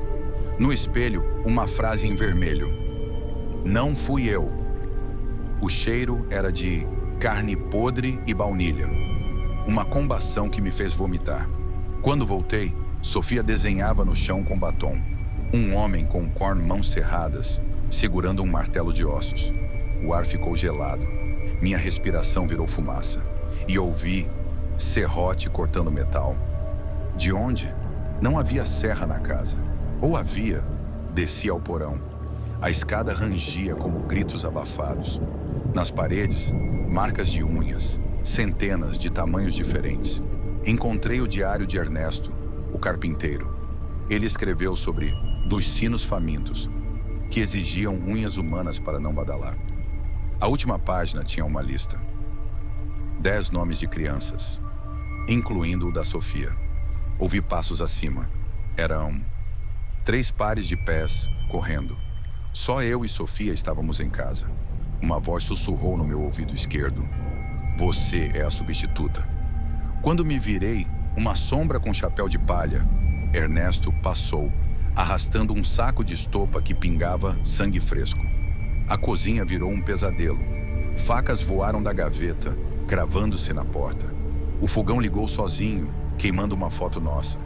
No espelho, uma frase em vermelho: "Não fui eu." O cheiro era de carne podre e baunilha, uma combação que me fez vomitar. Quando voltei, Sofia desenhava no chão com batom. Um homem com mãos cerradas, segurando um martelo de ossos. o ar ficou gelado. Minha respiração virou fumaça. E ouvi serrote cortando metal. De onde? Não havia serra na casa. Ou havia? Desci ao porão. A escada rangia como gritos abafados. Nas paredes, marcas de unhas, centenas de tamanhos diferentes. Encontrei o diário de Ernesto, o carpinteiro. Ele escreveu sobre dos sinos famintos, que exigiam unhas humanas para não badalar. A última página tinha uma lista. 10 nomes de crianças, incluindo o da Sofia. Ouvi passos acima. Eram 3 pares de pés correndo. Só eu e Sofia estávamos em casa. Uma voz sussurrou no meu ouvido esquerdo. Você é a substituta. Quando me virei, uma sombra com chapéu de palha, Ernesto passou, arrastando um saco de estopa que pingava sangue fresco. A cozinha virou um pesadelo. Facas voaram da gaveta, cravando-se na porta. O fogão ligou sozinho, queimando uma foto nossa.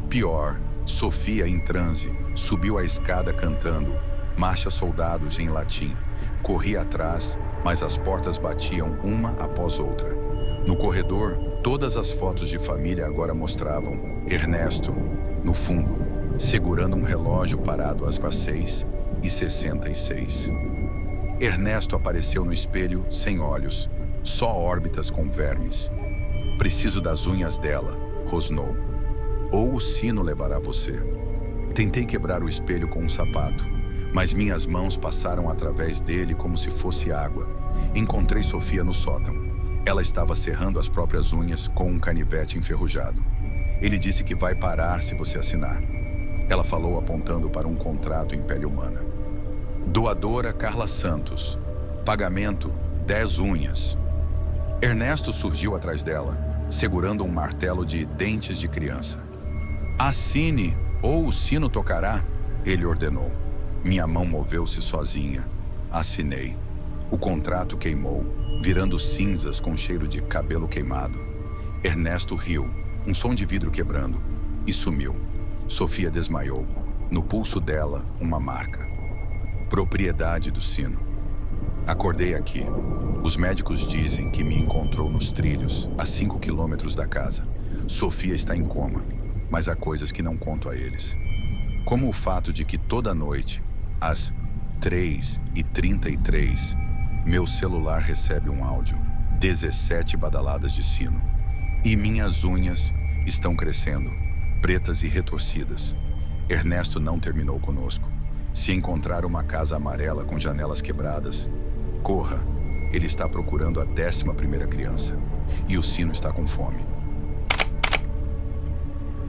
Pior, Sofia, em transe, subiu a escada cantando Marcha Soldados em latim. Corri atrás, mas as portas batiam uma após outra. No corredor, todas as fotos de família agora mostravam Ernesto, no fundo, segurando um relógio parado às 6h66. Ernesto apareceu no espelho sem olhos, só órbitas com vermes. Preciso das unhas dela, rosnou. Ou o sino levará você. Tentei quebrar o espelho com um sapato, mas minhas mãos passaram através dele como se fosse água. Encontrei Sofia no sótão. Ela estava serrando as próprias unhas com um canivete enferrujado. Ele disse que vai parar se você assinar. Ela falou apontando para um contrato em pele humana. Doadora Carla Santos. Pagamento 10 unhas. Ernesto surgiu atrás dela, segurando um martelo de dentes de criança. Assine ou o sino tocará, ele ordenou. Minha mão moveu-se sozinha. Assinei. O contrato queimou, virando cinzas com cheiro de cabelo queimado. Ernesto riu, um som de vidro quebrando, e sumiu. Sofia desmaiou. No pulso dela, uma marca. Propriedade do sino. Acordei aqui. Os médicos dizem que me encontrou nos trilhos, a 5 quilômetros da casa. Sofia está em coma, mas há coisas que não conto a eles. Como o fato de que toda noite, às 3h33, meu celular recebe um áudio. 17 badaladas de sino. E minhas unhas estão crescendo, pretas e retorcidas. Ernesto não terminou conosco. Se encontrar uma casa amarela com janelas quebradas, corra. Ele está procurando a 11ª criança. E o sino está com fome.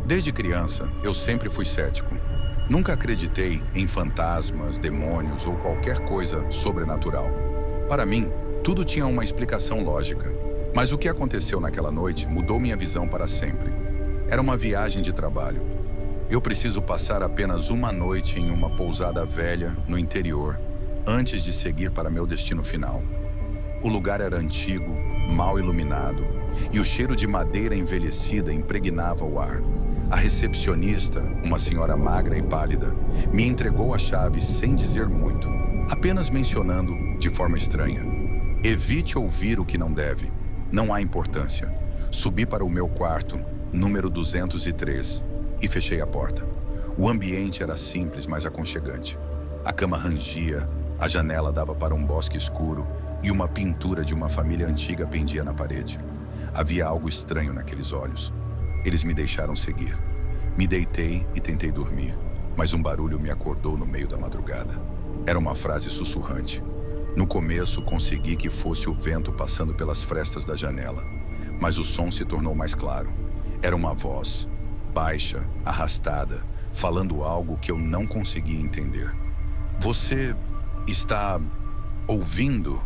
Desde criança, eu sempre fui cético. Nunca acreditei em fantasmas, demônios ou qualquer coisa sobrenatural. Para mim, tudo tinha uma explicação lógica. Mas o que aconteceu naquela noite mudou minha visão para sempre. Era uma viagem de trabalho. Eu preciso passar apenas uma noite em uma pousada velha no interior, antes de seguir para meu destino final. O lugar era antigo, mal iluminado, e o cheiro de madeira envelhecida impregnava o ar. A recepcionista, uma senhora magra e pálida, me entregou a chave sem dizer muito, apenas mencionando, de forma estranha: evite ouvir o que não deve. Não há importância. Subi para o meu quarto, número 203, e fechei a porta. O ambiente era simples, mas aconchegante. A cama rangia, a janela dava para um bosque escuro e uma pintura de uma família antiga pendia na parede. Havia algo estranho naqueles olhos. Eles me deixaram seguir. Me deitei e tentei dormir, mas um barulho me acordou no meio da madrugada. Era uma frase sussurrante. No começo, consegui que fosse o vento passando pelas frestas da janela, mas o som se tornou mais claro. Era uma voz, baixa, arrastada, falando algo que eu não conseguia entender. Você está ouvindo?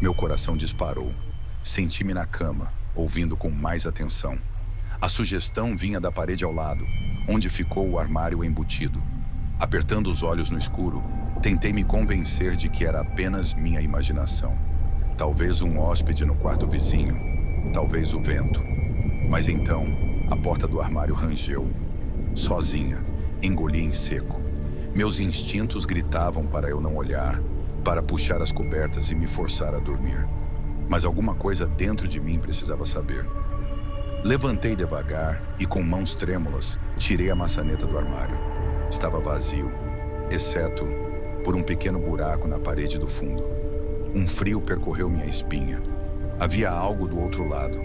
Meu coração disparou. Senti-me na cama, ouvindo com mais atenção. A sugestão vinha da parede ao lado, onde ficou o armário embutido. Apertando os olhos no escuro, tentei me convencer de que era apenas minha imaginação. Talvez um hóspede no quarto vizinho, talvez o vento. Mas então, a porta do armário rangeu. Sozinha, engoli em seco. Meus instintos gritavam para eu não olhar, para puxar as cobertas e me forçar a dormir. Mas alguma coisa dentro de mim precisava saber. Levantei devagar e, com mãos trêmulas, tirei a maçaneta do armário. Estava vazio, exceto por um pequeno buraco na parede do fundo. Um frio percorreu minha espinha. Havia algo do outro lado.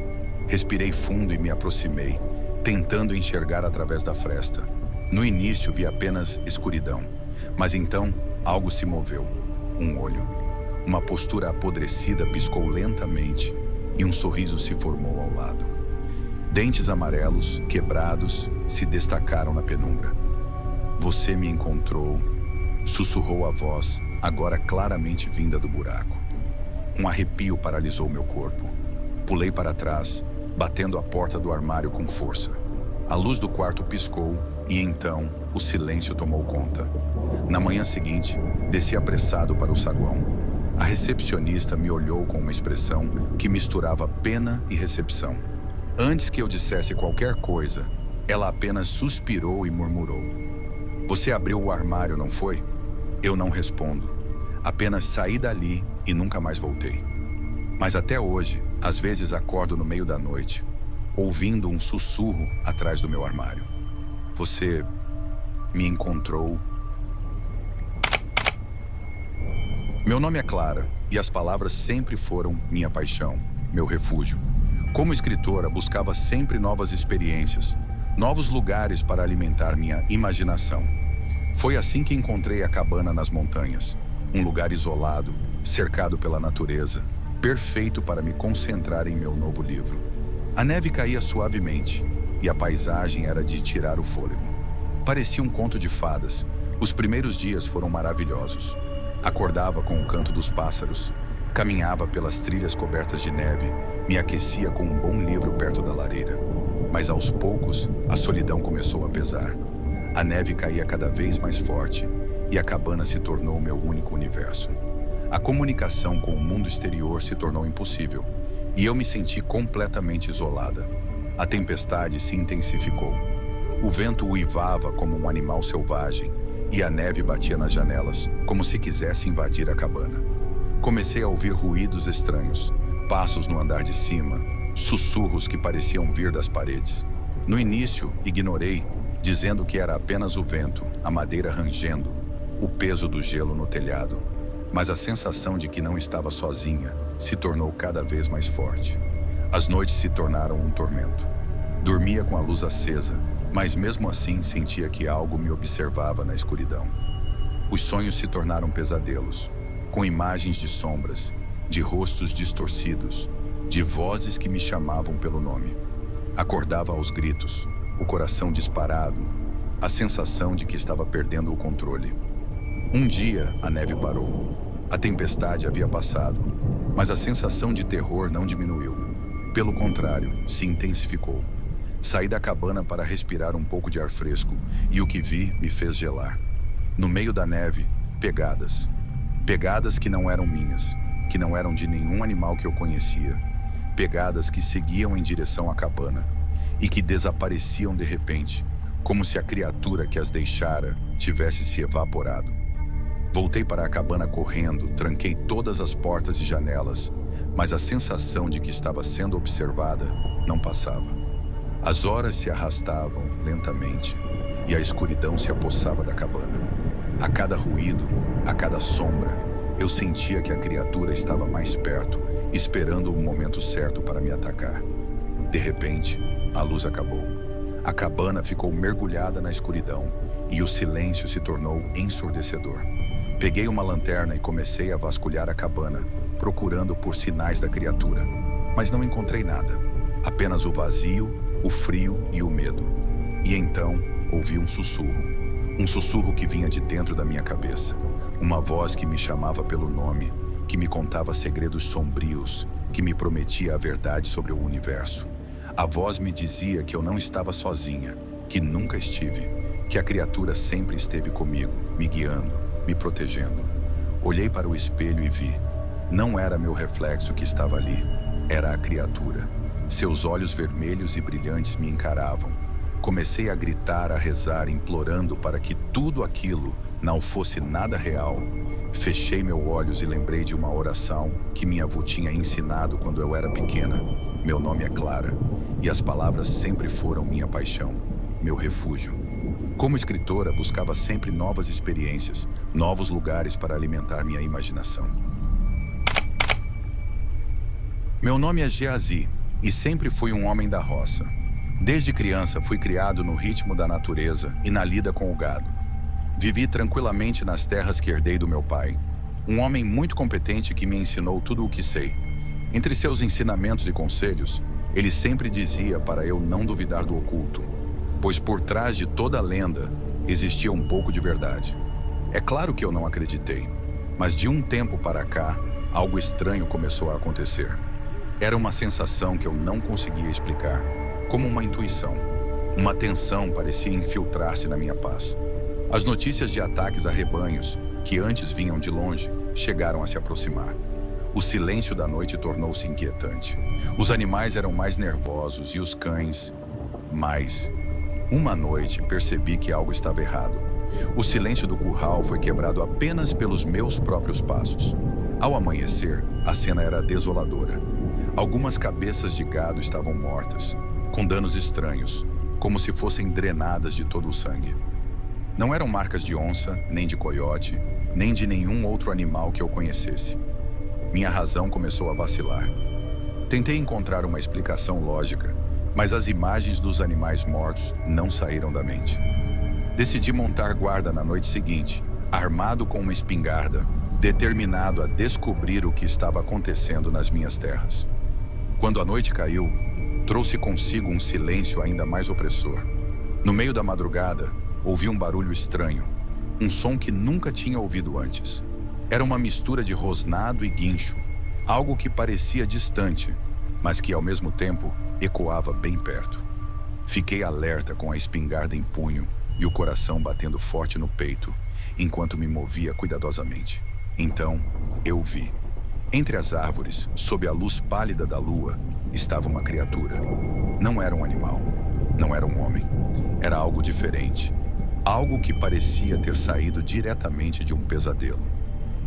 Respirei fundo e me aproximei, tentando enxergar através da fresta. No início vi apenas escuridão, mas então algo se moveu. Um olho. Uma postura apodrecida piscou lentamente e um sorriso se formou ao lado. Dentes amarelos, quebrados, se destacaram na penumbra. Você me encontrou, sussurrou a voz, agora claramente vinda do buraco. Um arrepio paralisou meu corpo. Pulei para trás, batendo a porta do armário com força. A luz do quarto piscou e então o silêncio tomou conta. Na manhã seguinte, desci apressado para o saguão. A recepcionista me olhou com uma expressão que misturava pena e recepção. Antes que eu dissesse qualquer coisa, ela apenas suspirou e murmurou: "Você abriu o armário, não foi?" Eu não respondo. Apenas saí dali e nunca mais voltei. Mas até hoje, às vezes acordo no meio da noite, ouvindo um sussurro atrás do meu armário. Você me encontrou. Meu nome é Clara e as palavras sempre foram minha paixão, meu refúgio. Como escritora, buscava sempre novas experiências, novos lugares para alimentar minha imaginação. Foi assim que encontrei a cabana nas montanhas, um lugar isolado, cercado pela natureza, perfeito para me concentrar em meu novo livro. A neve caía suavemente e a paisagem era de tirar o fôlego. Parecia um conto de fadas. Os primeiros dias foram maravilhosos. Acordava com o canto dos pássaros, caminhava pelas trilhas cobertas de neve, me aquecia com um bom livro perto da lareira. Mas aos poucos, a solidão começou a pesar. A neve caía cada vez mais forte e a cabana se tornou meu único universo. A comunicação com o mundo exterior se tornou impossível e eu me senti completamente isolada. A tempestade se intensificou. O vento uivava como um animal selvagem e a neve batia nas janelas, como se quisesse invadir a cabana. Comecei a ouvir ruídos estranhos, passos no andar de cima, sussurros que pareciam vir das paredes. No início, ignorei, dizendo que era apenas o vento, a madeira rangendo, o peso do gelo no telhado. Mas a sensação de que não estava sozinha se tornou cada vez mais forte. As noites se tornaram um tormento. Dormia com a luz acesa, mas mesmo assim sentia que algo me observava na escuridão. Os sonhos se tornaram pesadelos, com imagens de sombras, de rostos distorcidos, de vozes que me chamavam pelo nome. Acordava aos gritos, o coração disparado, a sensação de que estava perdendo o controle. Um dia, a neve parou. A tempestade havia passado, mas a sensação de terror não diminuiu. Pelo contrário, se intensificou. Saí da cabana para respirar um pouco de ar fresco e o que vi me fez gelar. No meio da neve, pegadas. Pegadas que não eram minhas, que não eram de nenhum animal que eu conhecia. Pegadas que seguiam em direção à cabana e que desapareciam de repente, como se a criatura que as deixara tivesse se evaporado. Voltei para a cabana correndo, tranquei todas as portas e janelas, mas a sensação de que estava sendo observada não passava. As horas se arrastavam lentamente e a escuridão se apossava da cabana. A cada ruído, a cada sombra, eu sentia que a criatura estava mais perto, esperando o momento certo para me atacar. De repente, a luz acabou. A cabana ficou mergulhada na escuridão e o silêncio se tornou ensurdecedor. Peguei uma lanterna e comecei a vasculhar a cabana, procurando por sinais da criatura, mas não encontrei nada. Apenas o vazio, o frio e o medo. E então, ouvi um sussurro que vinha de dentro da minha cabeça. Uma voz que me chamava pelo nome, que me contava segredos sombrios, que me prometia a verdade sobre o universo. A voz me dizia que eu não estava sozinha, que nunca estive, que a criatura sempre esteve comigo, me guiando, me protegendo. Olhei para o espelho e vi. Não era meu reflexo que estava ali, era a criatura. Seus olhos vermelhos e brilhantes me encaravam. Comecei a gritar, a rezar, implorando para que tudo aquilo Não fosse nada real, fechei meus olhos e lembrei de uma oração que minha avó tinha ensinado quando eu era pequena. Meu nome é Clara, e as palavras sempre foram minha paixão, meu refúgio. Como escritora, buscava sempre novas experiências, novos lugares para alimentar minha imaginação. Meu nome é Geazi, e sempre fui um homem da roça. Desde criança fui criado no ritmo da natureza e na lida com o gado. Vivi tranquilamente nas terras que herdei do meu pai, um homem muito competente que me ensinou tudo o que sei. Entre seus ensinamentos e conselhos, ele sempre dizia para eu não duvidar do oculto, pois por trás de toda lenda existia um pouco de verdade. É claro que eu não acreditei, mas de um tempo para cá, algo estranho começou a acontecer. Era uma sensação que eu não conseguia explicar, como uma intuição. Uma tensão parecia infiltrar-se na minha paz. As notícias de ataques a rebanhos, que antes vinham de longe, chegaram a se aproximar. O silêncio da noite tornou-se inquietante. Os animais eram mais nervosos e os cães mais. Uma noite percebi que algo estava errado. O silêncio do curral foi quebrado apenas pelos meus próprios passos. Ao amanhecer, a cena era desoladora. Algumas cabeças de gado estavam mortas, com danos estranhos, como se fossem drenadas de todo o sangue. Não eram marcas de onça, nem de coiote, nem de nenhum outro animal que eu conhecesse. Minha razão começou a vacilar. Tentei encontrar uma explicação lógica, mas as imagens dos animais mortos não saíram da mente. Decidi montar guarda na noite seguinte, armado com uma espingarda, determinado a descobrir o que estava acontecendo nas minhas terras. Quando a noite caiu, trouxe consigo um silêncio ainda mais opressor. No meio da madrugada, ouvi um barulho estranho, um som que nunca tinha ouvido antes. Era uma mistura de rosnado e guincho, algo que parecia distante, mas que ao mesmo tempo ecoava bem perto. Fiquei alerta com a espingarda em punho e o coração batendo forte no peito, enquanto me movia cuidadosamente. Então, eu vi. Entre as árvores, sob a luz pálida da lua, estava uma criatura. Não era um animal, não era um homem. Era algo diferente. Algo que parecia ter saído diretamente de um pesadelo.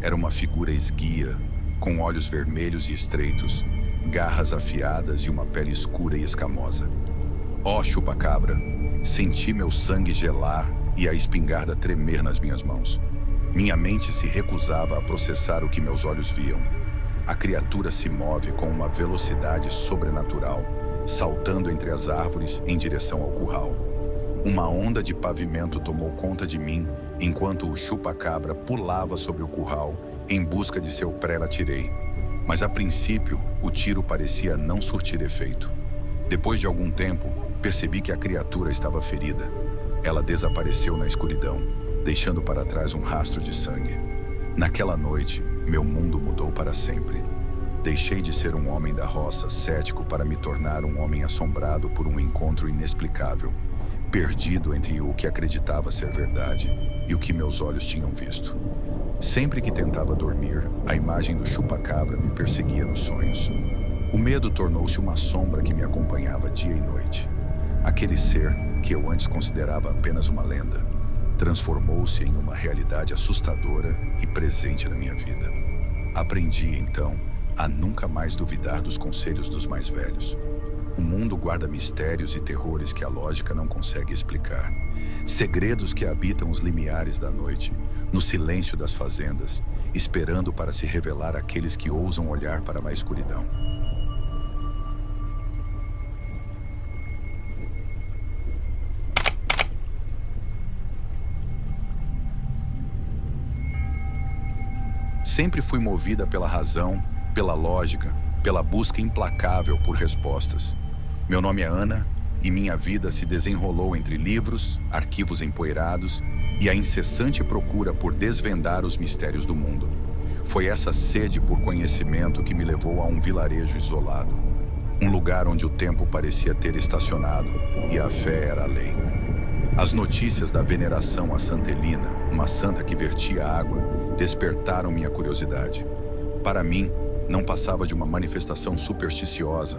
Era uma figura esguia, com olhos vermelhos e estreitos, garras afiadas e uma pele escura e escamosa. Ó chupa-cabra, senti meu sangue gelar e a espingarda tremer nas minhas mãos. Minha mente se recusava a processar o que meus olhos viam. A criatura se move com uma velocidade sobrenatural, saltando entre as árvores em direção ao curral. Uma onda de pavimento tomou conta de mim, enquanto o chupa-cabra pulava sobre o curral em busca de seu pré-latirei. Mas a princípio, o tiro parecia não surtir efeito. Depois de algum tempo, percebi que a criatura estava ferida. Ela desapareceu na escuridão, deixando para trás um rastro de sangue. Naquela noite, meu mundo mudou para sempre. Deixei de ser um homem da roça cético para me tornar um homem assombrado por um encontro inexplicável, perdido entre o que acreditava ser verdade e o que meus olhos tinham visto. Sempre que tentava dormir, a imagem do chupa-cabra me perseguia nos sonhos. O medo tornou-se uma sombra que me acompanhava dia e noite. Aquele ser, que eu antes considerava apenas uma lenda, transformou-se em uma realidade assustadora e presente na minha vida. Aprendi, então, a nunca mais duvidar dos conselhos dos mais velhos. O mundo guarda mistérios e terrores que a lógica não consegue explicar. Segredos que habitam os limiares da noite, no silêncio das fazendas, esperando para se revelar àqueles que ousam olhar para a escuridão. Sempre fui movida pela razão, pela lógica, pela busca implacável por respostas. Meu nome é Ana e minha vida se desenrolou entre livros, arquivos empoeirados e a incessante procura por desvendar os mistérios do mundo. Foi essa sede por conhecimento que me levou a um vilarejo isolado. Um lugar onde o tempo parecia ter estacionado e a fé era a lei. As notícias da veneração a Santa Helena, uma santa que vertia água, despertaram minha curiosidade. Para mim, não passava de uma manifestação supersticiosa,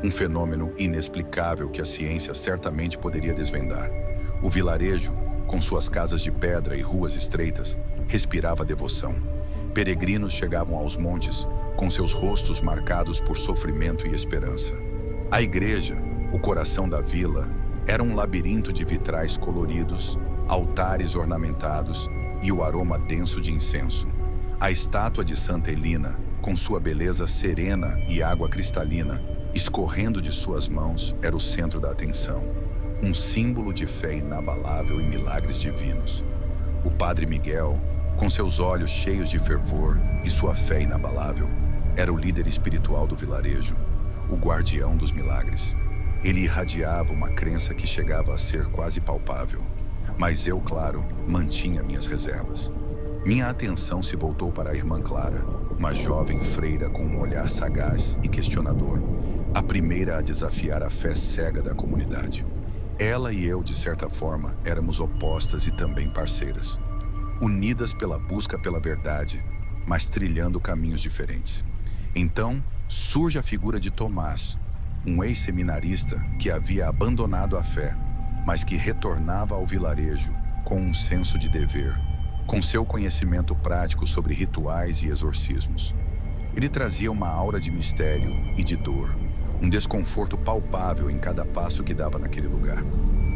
um fenômeno inexplicável que a ciência certamente poderia desvendar. O vilarejo com suas casas de pedra e ruas estreitas, respirava devoção. Peregrinos chegavam aos montes, com seus rostos marcados por sofrimento e esperança. A igreja, o coração da vila, era um labirinto de vitrais coloridos, altares ornamentados e o aroma denso de incenso. A estátua de Santa Helena, com sua beleza serena e água cristalina, escorrendo de suas mãos, era o centro da atenção, um símbolo de fé inabalável e milagres divinos. O Padre Miguel, com seus olhos cheios de fervor e sua fé inabalável, era o líder espiritual do vilarejo, o guardião dos milagres. Ele irradiava uma crença que chegava a ser quase palpável. Mas eu, claro, mantinha minhas reservas. Minha atenção se voltou para a irmã Clara, uma jovem freira com um olhar sagaz e questionador, a primeira a desafiar a fé cega da comunidade. Ela e eu, de certa forma, éramos opostas e também parceiras, unidas pela busca pela verdade, mas trilhando caminhos diferentes. Então, surge a figura de Tomás, um ex-seminarista que havia abandonado a fé, mas que retornava ao vilarejo com um senso de dever, com seu conhecimento prático sobre rituais e exorcismos. Ele trazia uma aura de mistério e de dor, um desconforto palpável em cada passo que dava naquele lugar.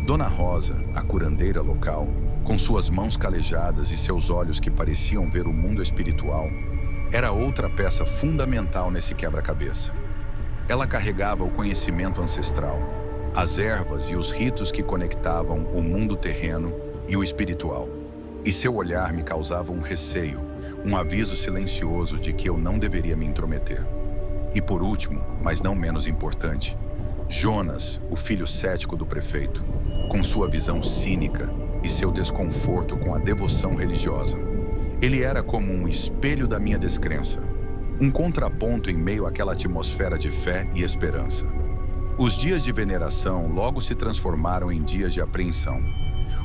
Dona Rosa, a curandeira local, com suas mãos calejadas e seus olhos que pareciam ver o mundo espiritual, era outra peça fundamental nesse quebra-cabeça. Ela carregava o conhecimento ancestral, as ervas e os ritos que conectavam o mundo terreno e o espiritual. E seu olhar me causava um receio, um aviso silencioso de que eu não deveria me intrometer. E por último, mas não menos importante, Jonas, o filho cético do prefeito, com sua visão cínica e seu desconforto com a devoção religiosa. Ele era como um espelho da minha descrença, um contraponto em meio àquela atmosfera de fé e esperança. Os dias de veneração logo se transformaram em dias de apreensão.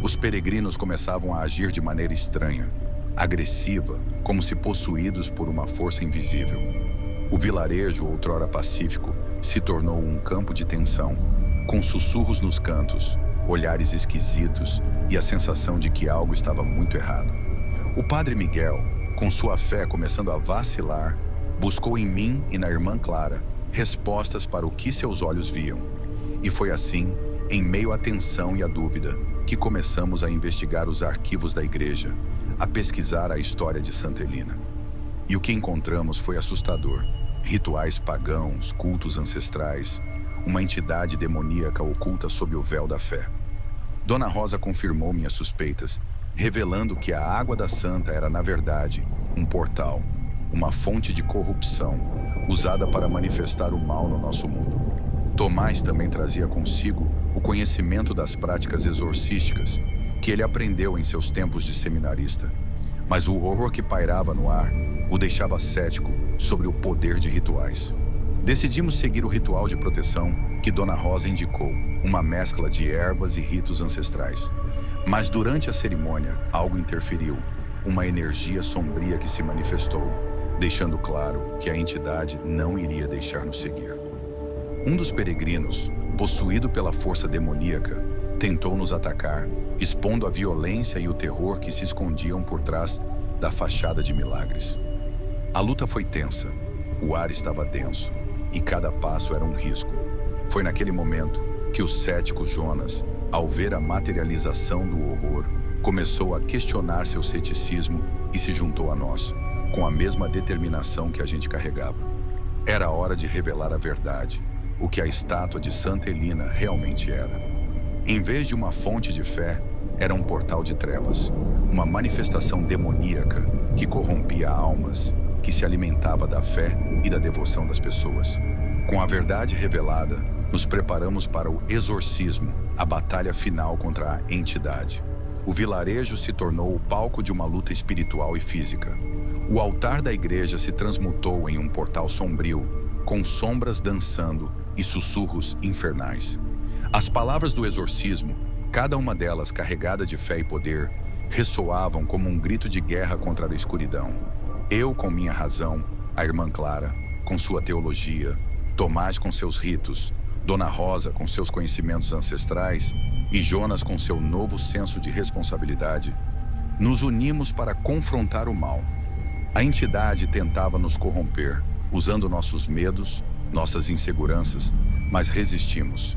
Os peregrinos começavam a agir de maneira estranha, agressiva, como se possuídos por uma força invisível. O vilarejo, outrora pacífico, se tornou um campo de tensão, com sussurros nos cantos, olhares esquisitos e a sensação de que algo estava muito errado. O Padre Miguel, com sua fé começando a vacilar, buscou em mim e na irmã Clara respostas para o que seus olhos viam. E foi assim, em meio à tensão e à dúvida, que começamos a investigar os arquivos da igreja, a pesquisar a história de Santa Helena. E o que encontramos foi assustador. Rituais pagãos, cultos ancestrais, uma entidade demoníaca oculta sob o véu da fé. Dona Rosa confirmou minhas suspeitas, revelando que a água da santa era, na verdade, um portal, uma fonte de corrupção, usada para manifestar o mal no nosso mundo. Tomás também trazia consigo o conhecimento das práticas exorcísticas que ele aprendeu em seus tempos de seminarista. Mas o horror que pairava no ar o deixava cético sobre o poder de rituais. Decidimos seguir o ritual de proteção que Dona Rosa indicou, uma mescla de ervas e ritos ancestrais. Mas durante a cerimônia, algo interferiu, uma energia sombria que se manifestou, deixando claro que a entidade não iria deixar-nos seguir. Um dos peregrinos, possuído pela força demoníaca, tentou nos atacar, expondo a violência e o terror que se escondiam por trás da fachada de milagres. A luta foi tensa, o ar estava denso e cada passo era um risco. Foi naquele momento que o cético Jonas, ao ver a materialização do horror, começou a questionar seu ceticismo e se juntou a nós, com a mesma determinação que a gente carregava. Era hora de revelar a verdade, o que a estátua de Santa Helena realmente era. Em vez de uma fonte de fé, era um portal de trevas, uma manifestação demoníaca que corrompia almas, que se alimentava da fé e da devoção das pessoas. Com a verdade revelada, nos preparamos para o exorcismo, a batalha final contra a entidade. O vilarejo se tornou o palco de uma luta espiritual e física. O altar da igreja se transmutou em um portal sombrio, com sombras dançando e sussurros infernais. As palavras do exorcismo, cada uma delas carregada de fé e poder, ressoavam como um grito de guerra contra a escuridão. Eu com minha razão, a irmã Clara com sua teologia, Tomás com seus ritos, Dona Rosa com seus conhecimentos ancestrais e Jonas, com seu novo senso de responsabilidade, nos unimos para confrontar o mal. A entidade tentava nos corromper, usando nossos medos, nossas inseguranças, mas resistimos.